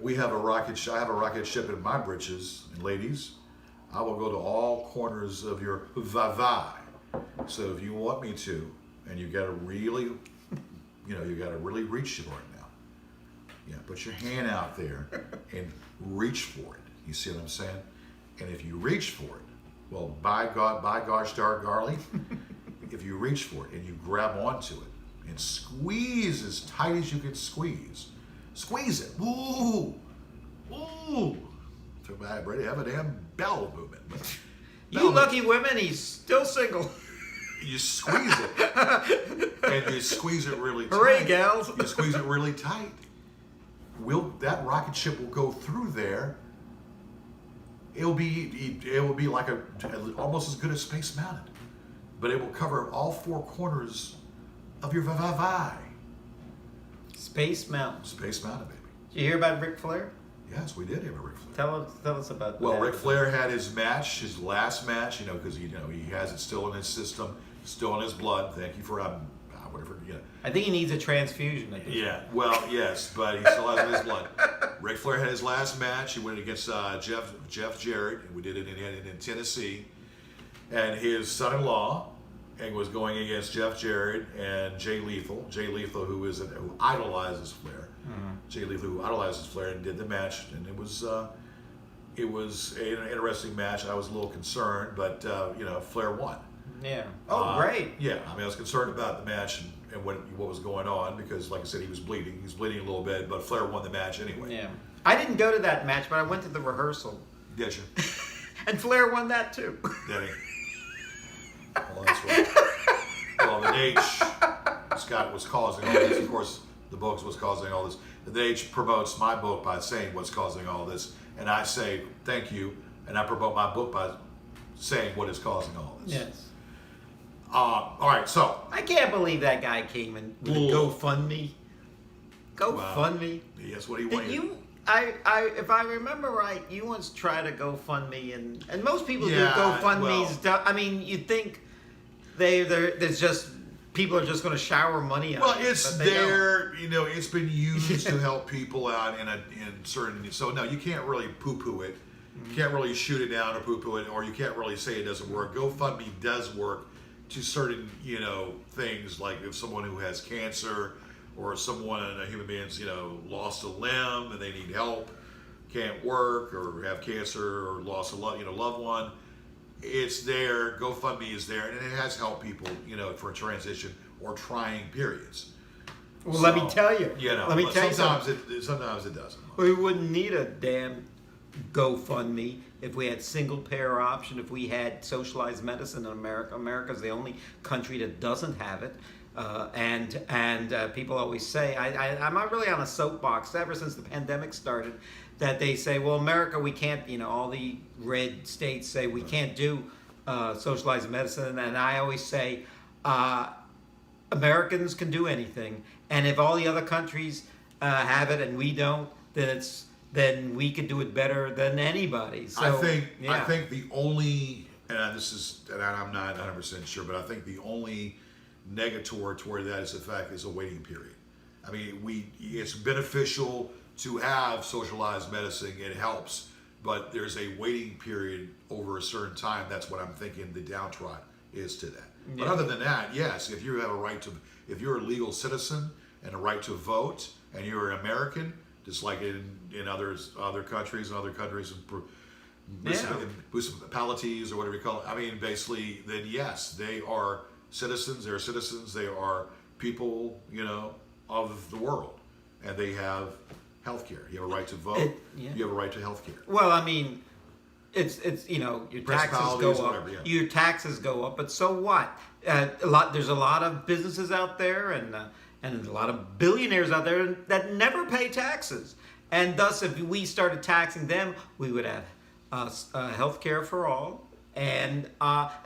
We have a rocket. I have a rocket ship in my britches, and ladies, I will go to all corners of your vavai. So if you want me to, and you got to really, you got to really reach for it now. Yeah, put your hand out there and reach for it. You see what I'm saying? And if you reach for it, well, by gosh darn garly, if you reach for it and you grab onto it and squeeze as tight as you can squeeze it. Ooh, ooh. Too bad, Brady, have a damn bowel movement. You lucky women, he's still single. You squeeze it, and you squeeze it really tight. Hooray, gals! You squeeze it really tight. That rocket ship will go through there. It will be like almost as good as Space Mountain, but it will cover all four corners of your vai. Space Mountain. Space Mountain, baby. Did you hear about Ric Flair? Yes, we did have a Ric Flair. Tell us about Well, that. Ric Flair had his match, his last match, because he has it still in his system, still in his blood. Thank you for whatever. I think he needs a transfusion. Yeah. Well, yes, but he still has it in his blood. Ric Flair had his last match. He went against Jeff Jarrett, and we did it in Tennessee. And his son-in-law and was going against Jeff Jarrett and Jay Lethal. Jay Lethal, who idolizes Flair. Mm-hmm. Jay Lethal, who idolizes Flair, and did the match, and it was an interesting match. I was a little concerned, but Flair won. Yeah. Oh, great. Yeah, I mean, I was concerned about the match and what was going on because, like I said, he was bleeding. He was bleeding a little bit, but Flair won the match anyway. Yeah. I didn't go to that match, but I went to the rehearsal. Did you? And Flair won that too. Did he? Well, that's right. Well, the H. Scott was causing all this. Of course, the book was causing all this. The H promotes my book by saying what's causing all this, and I say thank you, and I promote my book by saying what is causing all this. Yes. All right, so I can't believe that guy came in with a GoFundMe. GoFundMe. Yes, what do you Did want? you? If I remember right, you once tried a GoFundMe, and most people do Yeah, GoFundMes. well- I mean, you'd think there's just people are just going to shower money on Well, it. it's but they don't. there. It's been used to help people out in certain. So no, you can't really poo-poo it. You can't really shoot it down or poo-poo it, or you can't really say it doesn't work. GoFundMe does work to certain things, like if someone who has cancer or a human being's lost a limb and they need help, can't work or have cancer or lost a loved one. It's there. GoFundMe is there, and it has helped people, for a transition or trying periods. Well, let me tell you. Let me but tell you sometimes something. sometimes it doesn't. We wouldn't need a damn GoFundMe if we had single payer option, if we had socialized medicine in America. America's the only country that doesn't have it. And people always say, I'm not really on a soapbox ever since the pandemic started, that they say, well, America, we can't, all the red states say we can't do socialized medicine. And I always say, Americans can do anything. And if all the other countries have it and we don't, then we could do it better than anybody. So, I think the only, and I'm not 100% sure, but I think the only negator toward that is the fact there's a waiting period. I mean, it's beneficial to have socialized medicine. It helps, but there's a waiting period over a certain time. That's what I'm thinking the downtrodden is to that. Yeah. But other than that, yes, if you have if you're a legal citizen and a right to vote, and you're an American, just like in other countries and municipalities or whatever you call it. I mean, basically, then yes, they are citizens. They're citizens. They are people, of the world, and they have health care. You have a right to vote. You have a right to health care. Well, I mean, it's your taxes go up. Whatever, yeah. Your taxes go up, but so what? There's a lot of businesses out there, and a lot of billionaires out there that never pay taxes. And thus, if we started taxing them, we would have health care for all. And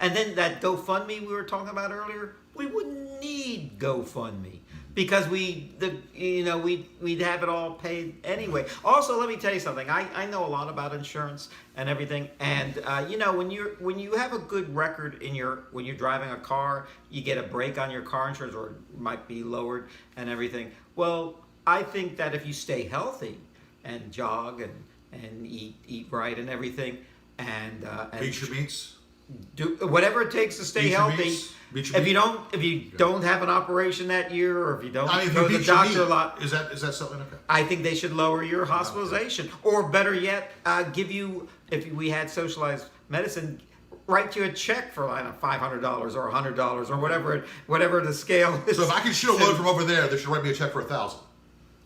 then that GoFundMe we were talking about earlier, we wouldn't need GoFundMe. because we'd have it all paid anyway. Also, let me tell you something. I know a lot about insurance and everything, and when you have a good record when you're driving a car, you get a break on your car insurance, or it might be lowered and everything. Well, I think that if you stay healthy and jog and eat right and everything, and Beat your meats. do whatever it takes to stay Beat your healthy. meats. Beat your If meat. you don't have an operation that year, or if you don't If go you to the beat your doctor a meat, lot, is that something? Okay. I think they should lower your hospitalization, or better yet, give you, if we had socialized medicine, write you a check for $500 or $100 or whatever the scale is. So if I can shoot a load from over there, they should write me a check for $1,000.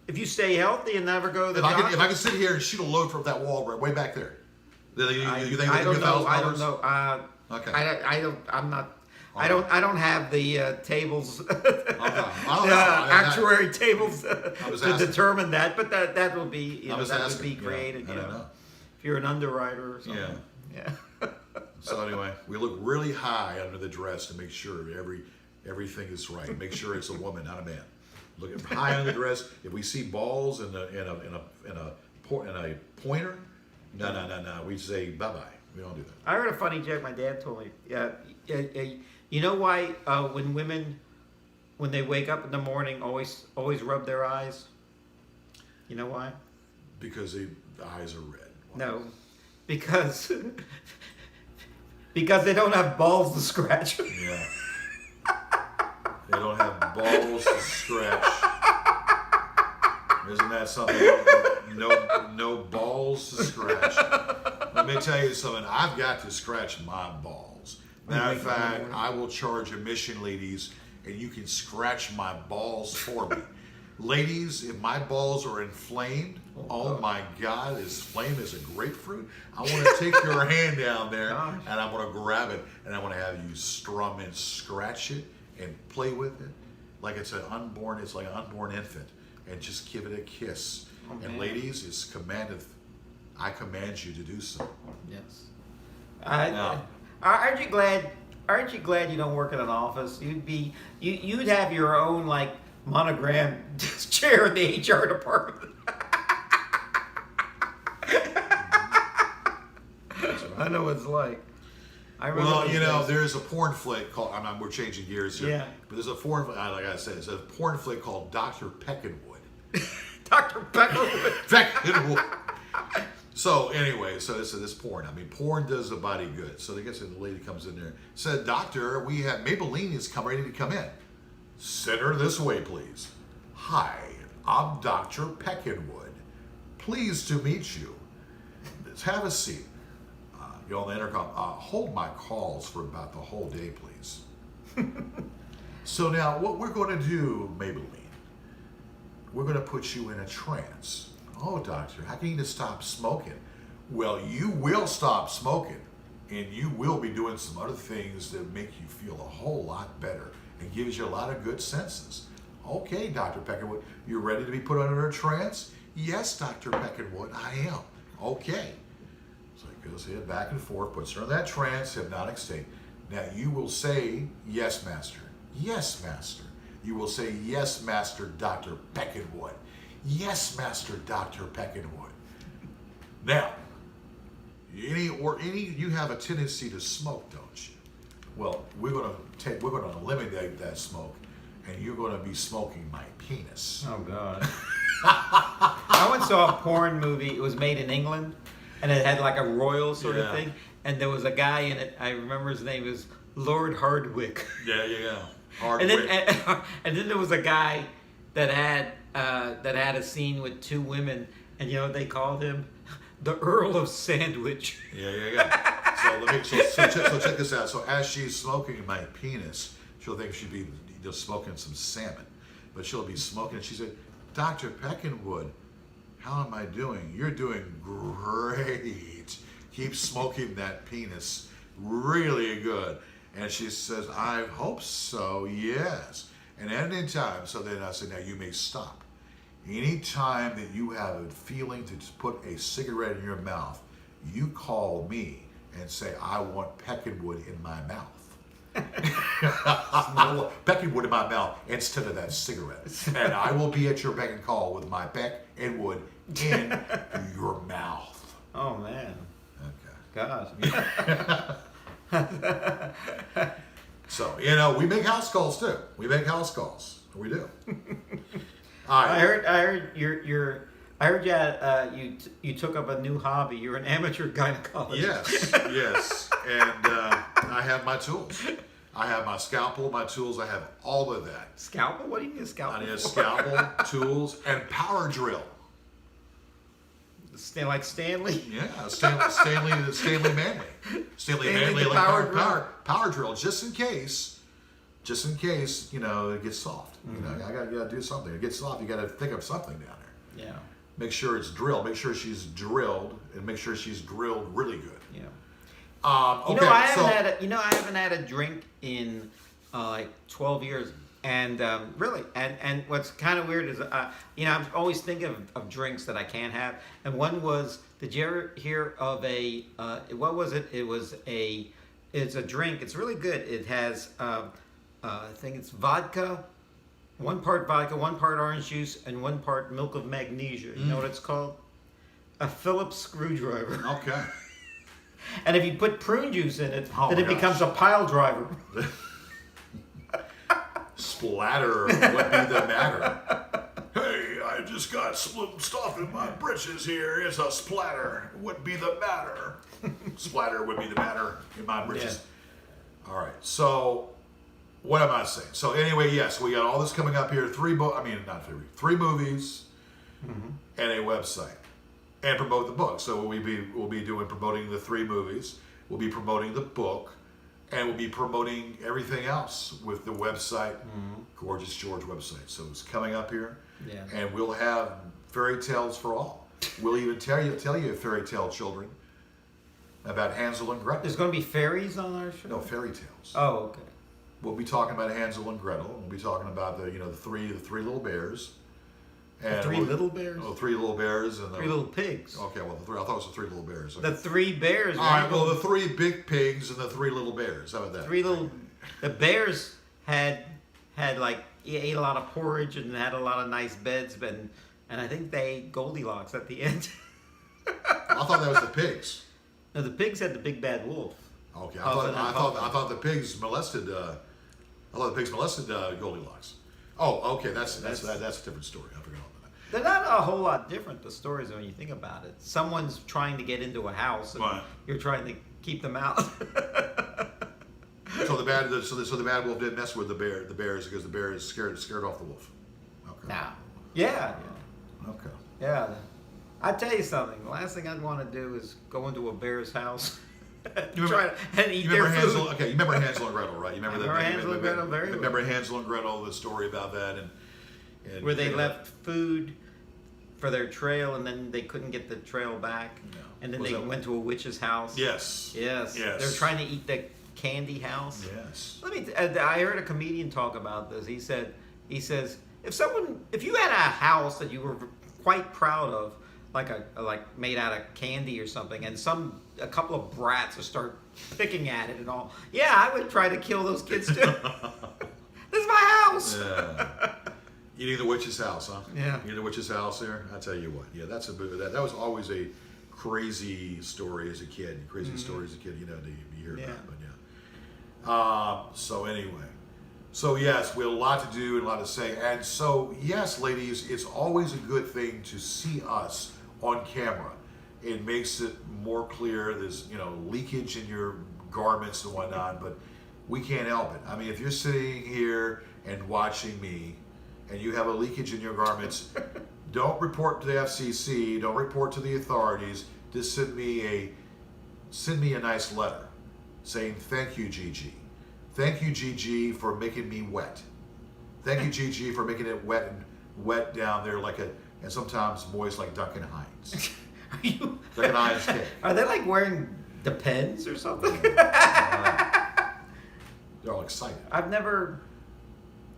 If you stay healthy and never go to the If doctor, I can sit here and shoot a load from that wall way back there, you think I they give don't me know. $1,000? I don't know. Okay. I don't. I'm not. All I don't have the tables, I don't know. actuary tables was to asking. determine that. But that will be I was that would asking, be created. I don't know. If you're an underwriter or something. Yeah. Yeah. So anyway, we look really high under the dress to make sure everything is right. Make sure it's a woman, not a man. Look at high under the dress. If we see balls in a pointer, no. We say bye bye. We don't do that. I heard a funny joke my dad told me. You know why when women, when they wake up in the morning, always rub their eyes? You know why? Because the eyes are red. No, because they don't have balls to scratch. Yeah. They don't have balls to scratch. Isn't that something? No balls to scratch. Let me tell you something. I've got to scratch my balls. Matter of fact, I will charge admission, ladies, and you can scratch my balls for me. Ladies, if my balls are inflamed, oh my God, as flame as a grapefruit, I want to take your hand down there and I want to grab it and I want to have you strum and scratch it and play with it like it's like an unborn infant, and just give it a kiss. And ladies, it's commanded. I command you to do so. Yes. Now- Aren't you glad? Aren't you glad you don't work in an office? You'd have your own monogram chair in the HR department. I know what it's like. I remember Well, those days. there's a porn flick called. We're changing gears here. Yeah. But there's a porn. Like I said, it's a porn flick called Dr. Peckinwood. Dr. Peckerwood. Peckinwood. So anyway, so this porn. Porn does the body good. So the lady comes in there, said, "Doctor, we have Maybelline is ready to come in. Send her this way, please. Hi, I'm Dr. Peckinwood. Pleased to meet you. Let's have a seat. You're on the intercom. Hold my calls for about the whole day, please." So now, what we're going to do, Maybelline, we're going to put you in a trance. Oh, doctor, how can you just stop smoking? Well, you will stop smoking, and you will be doing some other things that make you feel a whole lot better and gives you a lot of good senses. Okay, Dr. Peckinwood, you ready to be put under a trance? Yes, Dr. Peckinwood, I am. Okay. So he goes here back and forth, puts her in that trance, hypnotic state. Now you will say, "Yes, master. Yes, master." You will say, "Yes, master, Dr. Peckinwood. Yes, master, Dr. Peckinwood." Now, you have a tendency to smoke, don't you? Well, we're gonna eliminate that smoke, and you're gonna be smoking my penis. Oh God. I once saw a porn movie. It was made in England, and it had a royal sort of thing. And there was a guy in it. I remember his name was Lord Hardwick. Yeah. And then there was a guy that had a scene with two women, and you know what they called him? The Earl of Sandwich. Yeah. So check this out. So as she's smoking my penis, she'll think she'd be just smoking some salmon, but she'll be smoking. And she said, "Dr. Peckinwood, how am I doing?" "You're doing great. Keep smoking that penis, really good." And she says, "I hope so, yes." And at any time, so then I said, "Now you may stop. Any time that you have a feeling to just put a cigarette in your mouth, you call me and say, 'I want Peckinwood in my mouth.'" Becky wood in my mouth instead of that cigarette. And I will be at your beck and call with my beck and wood in your mouth. Oh man. Okay. Gosh. So, we make house calls too. We make house calls. We do. All right. I heard you took up a new hobby. You're an amateur gynecologist. Yes. And I have my tools. I have my scalpel, my tools. I have all of that. Scalpel? What do you mean a scalpel? I need a scalpel, tools, and power drill. Like Stanley? Yeah, Stanley Manley. Stanley Manley, the like power drill, just in case, it gets soft. I gotta do something. It gets soft. You gotta think of something down there. Yeah. Make sure it's drilled. Make sure she's drilled, and make sure she's drilled really good. Yeah. Okay, I haven't had a drink in like 12 years. And really, and what's kind of weird is, I'm always thinking of drinks that I can't have. And one was, did you ever hear of what was it? It's a drink. It's really good. It has, I think it's vodka, 1 part vodka, 1 part orange juice, and 1 part milk of magnesia. You know what it's called? A Phillips screwdriver. Okay. And if you put prune juice in it, Oh then my it becomes a pile driver. Splatter would be the matter. Hey, I just got some stuff in my britches here. It's a splatter. Would be the matter. Splatter would be the matter in my britches. Yeah. All right. So, what am I saying? So anyway, yes, we got all this coming up here. 3 movies and a website, and promote the book. So we'll be promoting the 3 movies. We'll be promoting the book. And we'll be promoting everything else with the website, Gorgeous George website. So it's coming up here, and we'll have fairy tales for all. We'll even tell you fairy tale children about Hansel and Gretel. There's going to be fairies on our show? No, fairy tales. Oh, okay. We'll be talking about Hansel and Gretel. We'll be talking about the three little bears. And 3 little bears? Oh, 3 little bears and 3 little pigs. Okay, well I thought it was the 3 little bears. Okay. The 3 bears. All right, well the 3 big pigs and the 3 little bears. How about that? The bears had ate a lot of porridge and had a lot of nice beds, and I think they ate Goldilocks at the end. I thought that was the pigs. No, the pigs had the big bad wolf. Okay, I thought the pigs molested. I thought the pigs molested Goldilocks. Oh, okay, that's a different story. I forgot all about that. They're not a whole lot different, the stories, when you think about it. Someone's trying to get into a house, and you're trying to keep them out. So the bad wolf didn't mess with the bears because the bear is scared off the wolf. Okay. Now, yeah. Okay. Yeah. I tell you something. The last thing I'd want to do is go into a bear's house and eat their food. You remember Hansel and Gretel, right? You remember Hansel and Gretel very well. Remember Hansel and Gretel, the story about that, and where they left food for their trail, and then they couldn't get the trail back, and then they went to a witch's house. Yes. They're trying to eat the candy house. Yes. I heard a comedian talk about this. He says, if you had a house that you were quite proud of, like made out of candy or something, and a couple of brats will start picking at it and all, I would try to kill those kids too. This is my house. Yeah. Eating the witch's house, huh? Yeah. Eating the witch's house there. I tell you what. Yeah, that was always a crazy story as a kid. Story as a kid, to hear about. But so anyway. So yes, we have a lot to do and a lot to say. And so yes, ladies, it's always a good thing to see us on camera. It makes it more clear. There's leakage in your garments and whatnot, but we can't help it. I mean, if you're sitting here and watching me and you have a leakage in your garments, don't report to the FCC, don't report to the authorities. Just send me a nice letter saying, thank you, Gigi. Thank you, Gigi, for making me wet. Thank you, Gigi, for making it wet down there and sometimes moist like Duncan Hines. Duncan Hines cake. Are they like wearing Depends or something? They're all excited.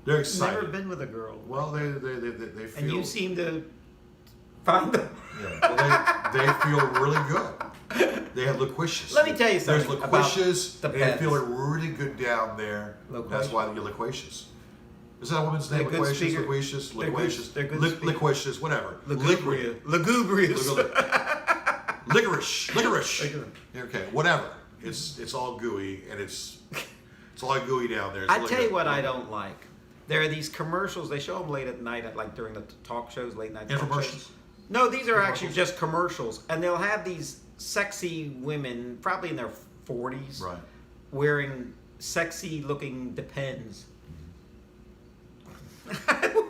They're excited. Never been with a girl. Well, they feel. And you seem to find them. Yeah. Well, they feel really good. They have loquacious. Let me tell you something There's loquacious. about the They pets. feel really good down there. Loquacious. That's why they get loquacious. Is that a woman's name? They're good Loquacious, speaker. loquacious, They're good- loquacious, they're good speaker. liquacious, whatever. Lugubrious. Licorice. Okay, whatever. It's all gooey and it's all gooey down there. It's I really tell you good. what I don't like. There are these commercials. They show them late at night, like during the talk shows, late night talk Infomercials? shows. No, these are actually just commercials, and they'll have these sexy women, probably in their 40s, Right. wearing sexy-looking Depends.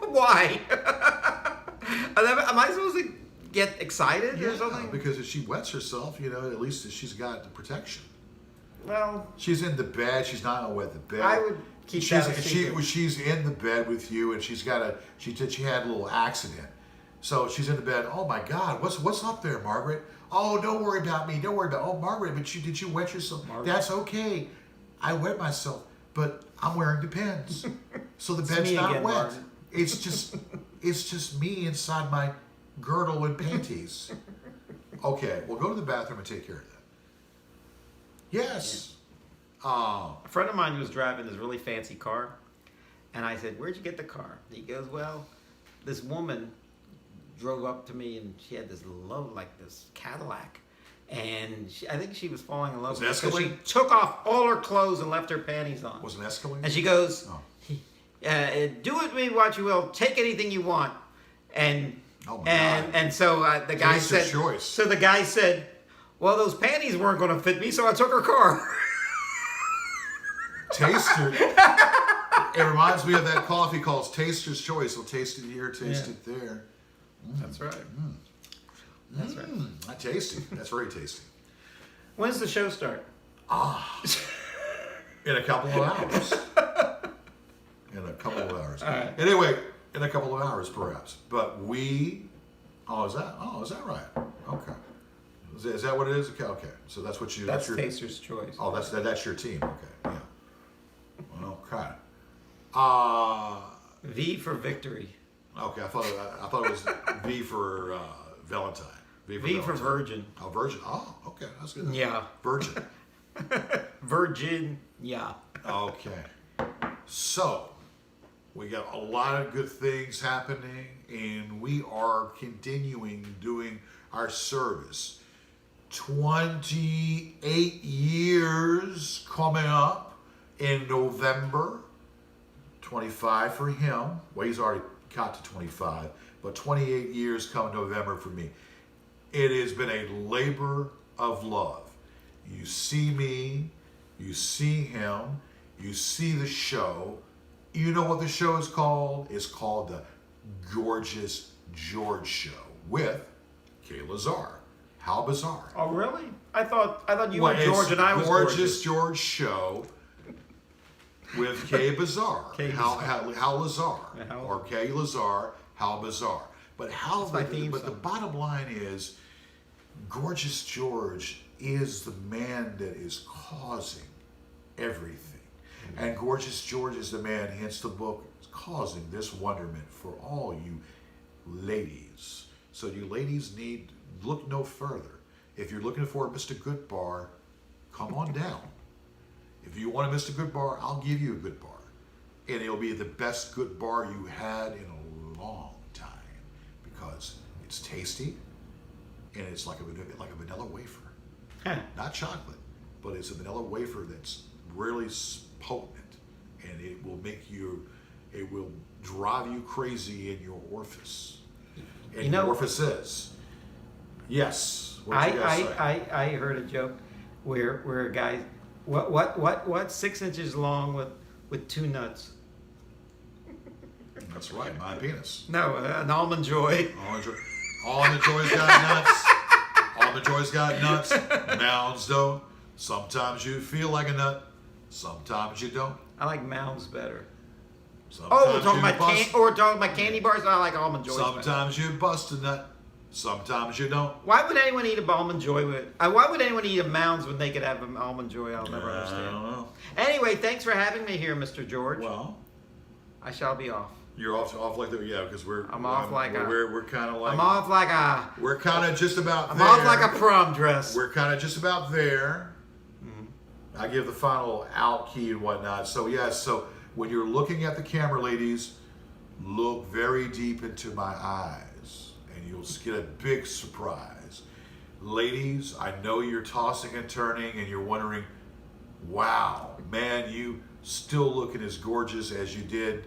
Why? Am I supposed to get excited or Yeah, something? because if she wets herself, at least she's got the protection. Well, She's in the bed. She's not gonna wet the bed. I would keep that a secret. She's in the bed with you, and she had a little accident. So she's in the bed. Oh my God, what's up there, Margaret? Oh, don't worry about me. Don't worry about. Oh, Margaret, but did you wet yourself? Margaret. That's okay. I wet myself, but I'm wearing Depends, so the bed's me not again, wet. Margaret. It's just me inside my girdle and panties. Okay, well, go to the bathroom and take care of that. Yes. A friend of mine was driving this really fancy car, and I said, "Where'd you get the car?" And he goes, "Well, this woman drove up to me, and she had this this Cadillac, and I think she was falling in love with Was it me. So she Escalade? took off all her clothes and left her panties on. Was it an Escalade? And she goes, Oh. "Do with me what you will. Take anything you want." And Oh my God. and so the guy Taste your said, choice. "So the guy said, well, those panties weren't going to fit me, so I took her car." Taster. It reminds me of that coffee called Taster's Choice. So taste it here, taste Yeah. it there. That's right. That's right. Not tasty. That's very tasty. When's the show start? In a couple of hours. In a couple of hours. All right. Anyway, in a couple of hours, perhaps. But we. Is that right? Okay. Is that what it is? Okay. So that's what you. That's your. Taster's Choice. Oh, that's your team. Okay. Yeah. Okay. V for victory. Okay. I thought it was V for Valentine. V for Valentine. virgin. Oh, virgin. Oh, okay. That's good. Yeah. Virgin. Virgin. Yeah. Okay. So, we got a lot of good things happening, and we are continuing doing our service. 28 years coming up in November. 25 for him. Well, he's already got to 25, but 28 years come November for me. It has been a labor of love. You see me, you see him, you see the show. You know what the show is called? It's called the Gorgeous George Show with Kay Lazar. How bizarre. Oh, really? I thought you Well, were George it's and I was Gorgeous gorgeous. George Show with Kay Bizarre. Kay How Lazar. Yeah, how- Or Kay Lazar, how bizarre. But my theme but the song. bottom line is Gorgeous George is the man that is causing everything. Mm-hmm. And Gorgeous George is the man, hence the book, causing this wonderment for all you ladies. So you ladies need look no further. If you're looking for a Mr. Good Bar, come on down. If you want a Mr. Good Bar, I'll give you a good bar. And it'll be the best good bar you had in a long time because it's tasty and it's like a vanilla wafer. Huh. Not chocolate, but it's a vanilla wafer that's really potent, and it will drive you crazy in your orifice. And You know- your orifices. Yes. What you guys say? I heard a joke where a guy what 6 inches long with two nuts. That's right, my penis. No, an almond joy. All the joys got nuts. All the joys got nuts. Mounds don't. Sometimes you feel like a nut. Sometimes you don't. I like mounds better. Sometimes Oh, we're talking you about bust. we're talking about candy bars. I like almond joy. Sometimes you bust a nut. Sometimes you don't. Why would anyone eat a almond joy with? Why would anyone eat a mounds when they could have an almond joy? I'll never I understand. don't know. Anyway, thanks for having me here, Mr. George. Well, I shall be off. You're off like that, yeah, because we're I'm off like a- we're kind of like I'm off like a. we're kind of just about I'm there. off like a prom dress. We're kind of just about there. I give the final out key and whatnot. So yes, so when you're looking at the camera, ladies, look very deep into my eyes, and you'll get a big surprise. Ladies, I know you're tossing and turning, and you're wondering, wow, man, you still looking as gorgeous as you did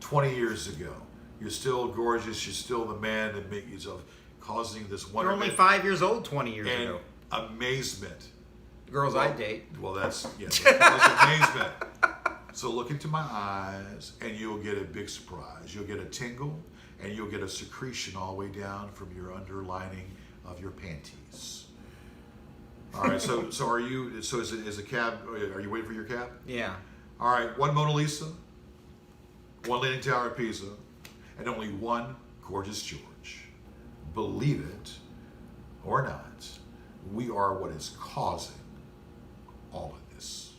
20 years ago. You're still gorgeous. You're still the man that make yourself causing this You're wonderment only 5 years old 20 years and ago. amazement. Girls I date. Well, that's amazement. So look into my eyes, and you'll get a big surprise. You'll get a tingle, and you'll get a secretion all the way down from your underlining of your panties. All right. So are you? So is a cab? Are you waiting for your cab? Yeah. All right. One Mona Lisa, one Leaning Tower of Pisa, and only one Gorgeous George. Believe it or not, we are what is causing all of this.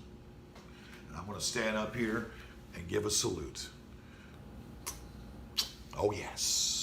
And I'm going to stand up here and give a salute. Oh, yes.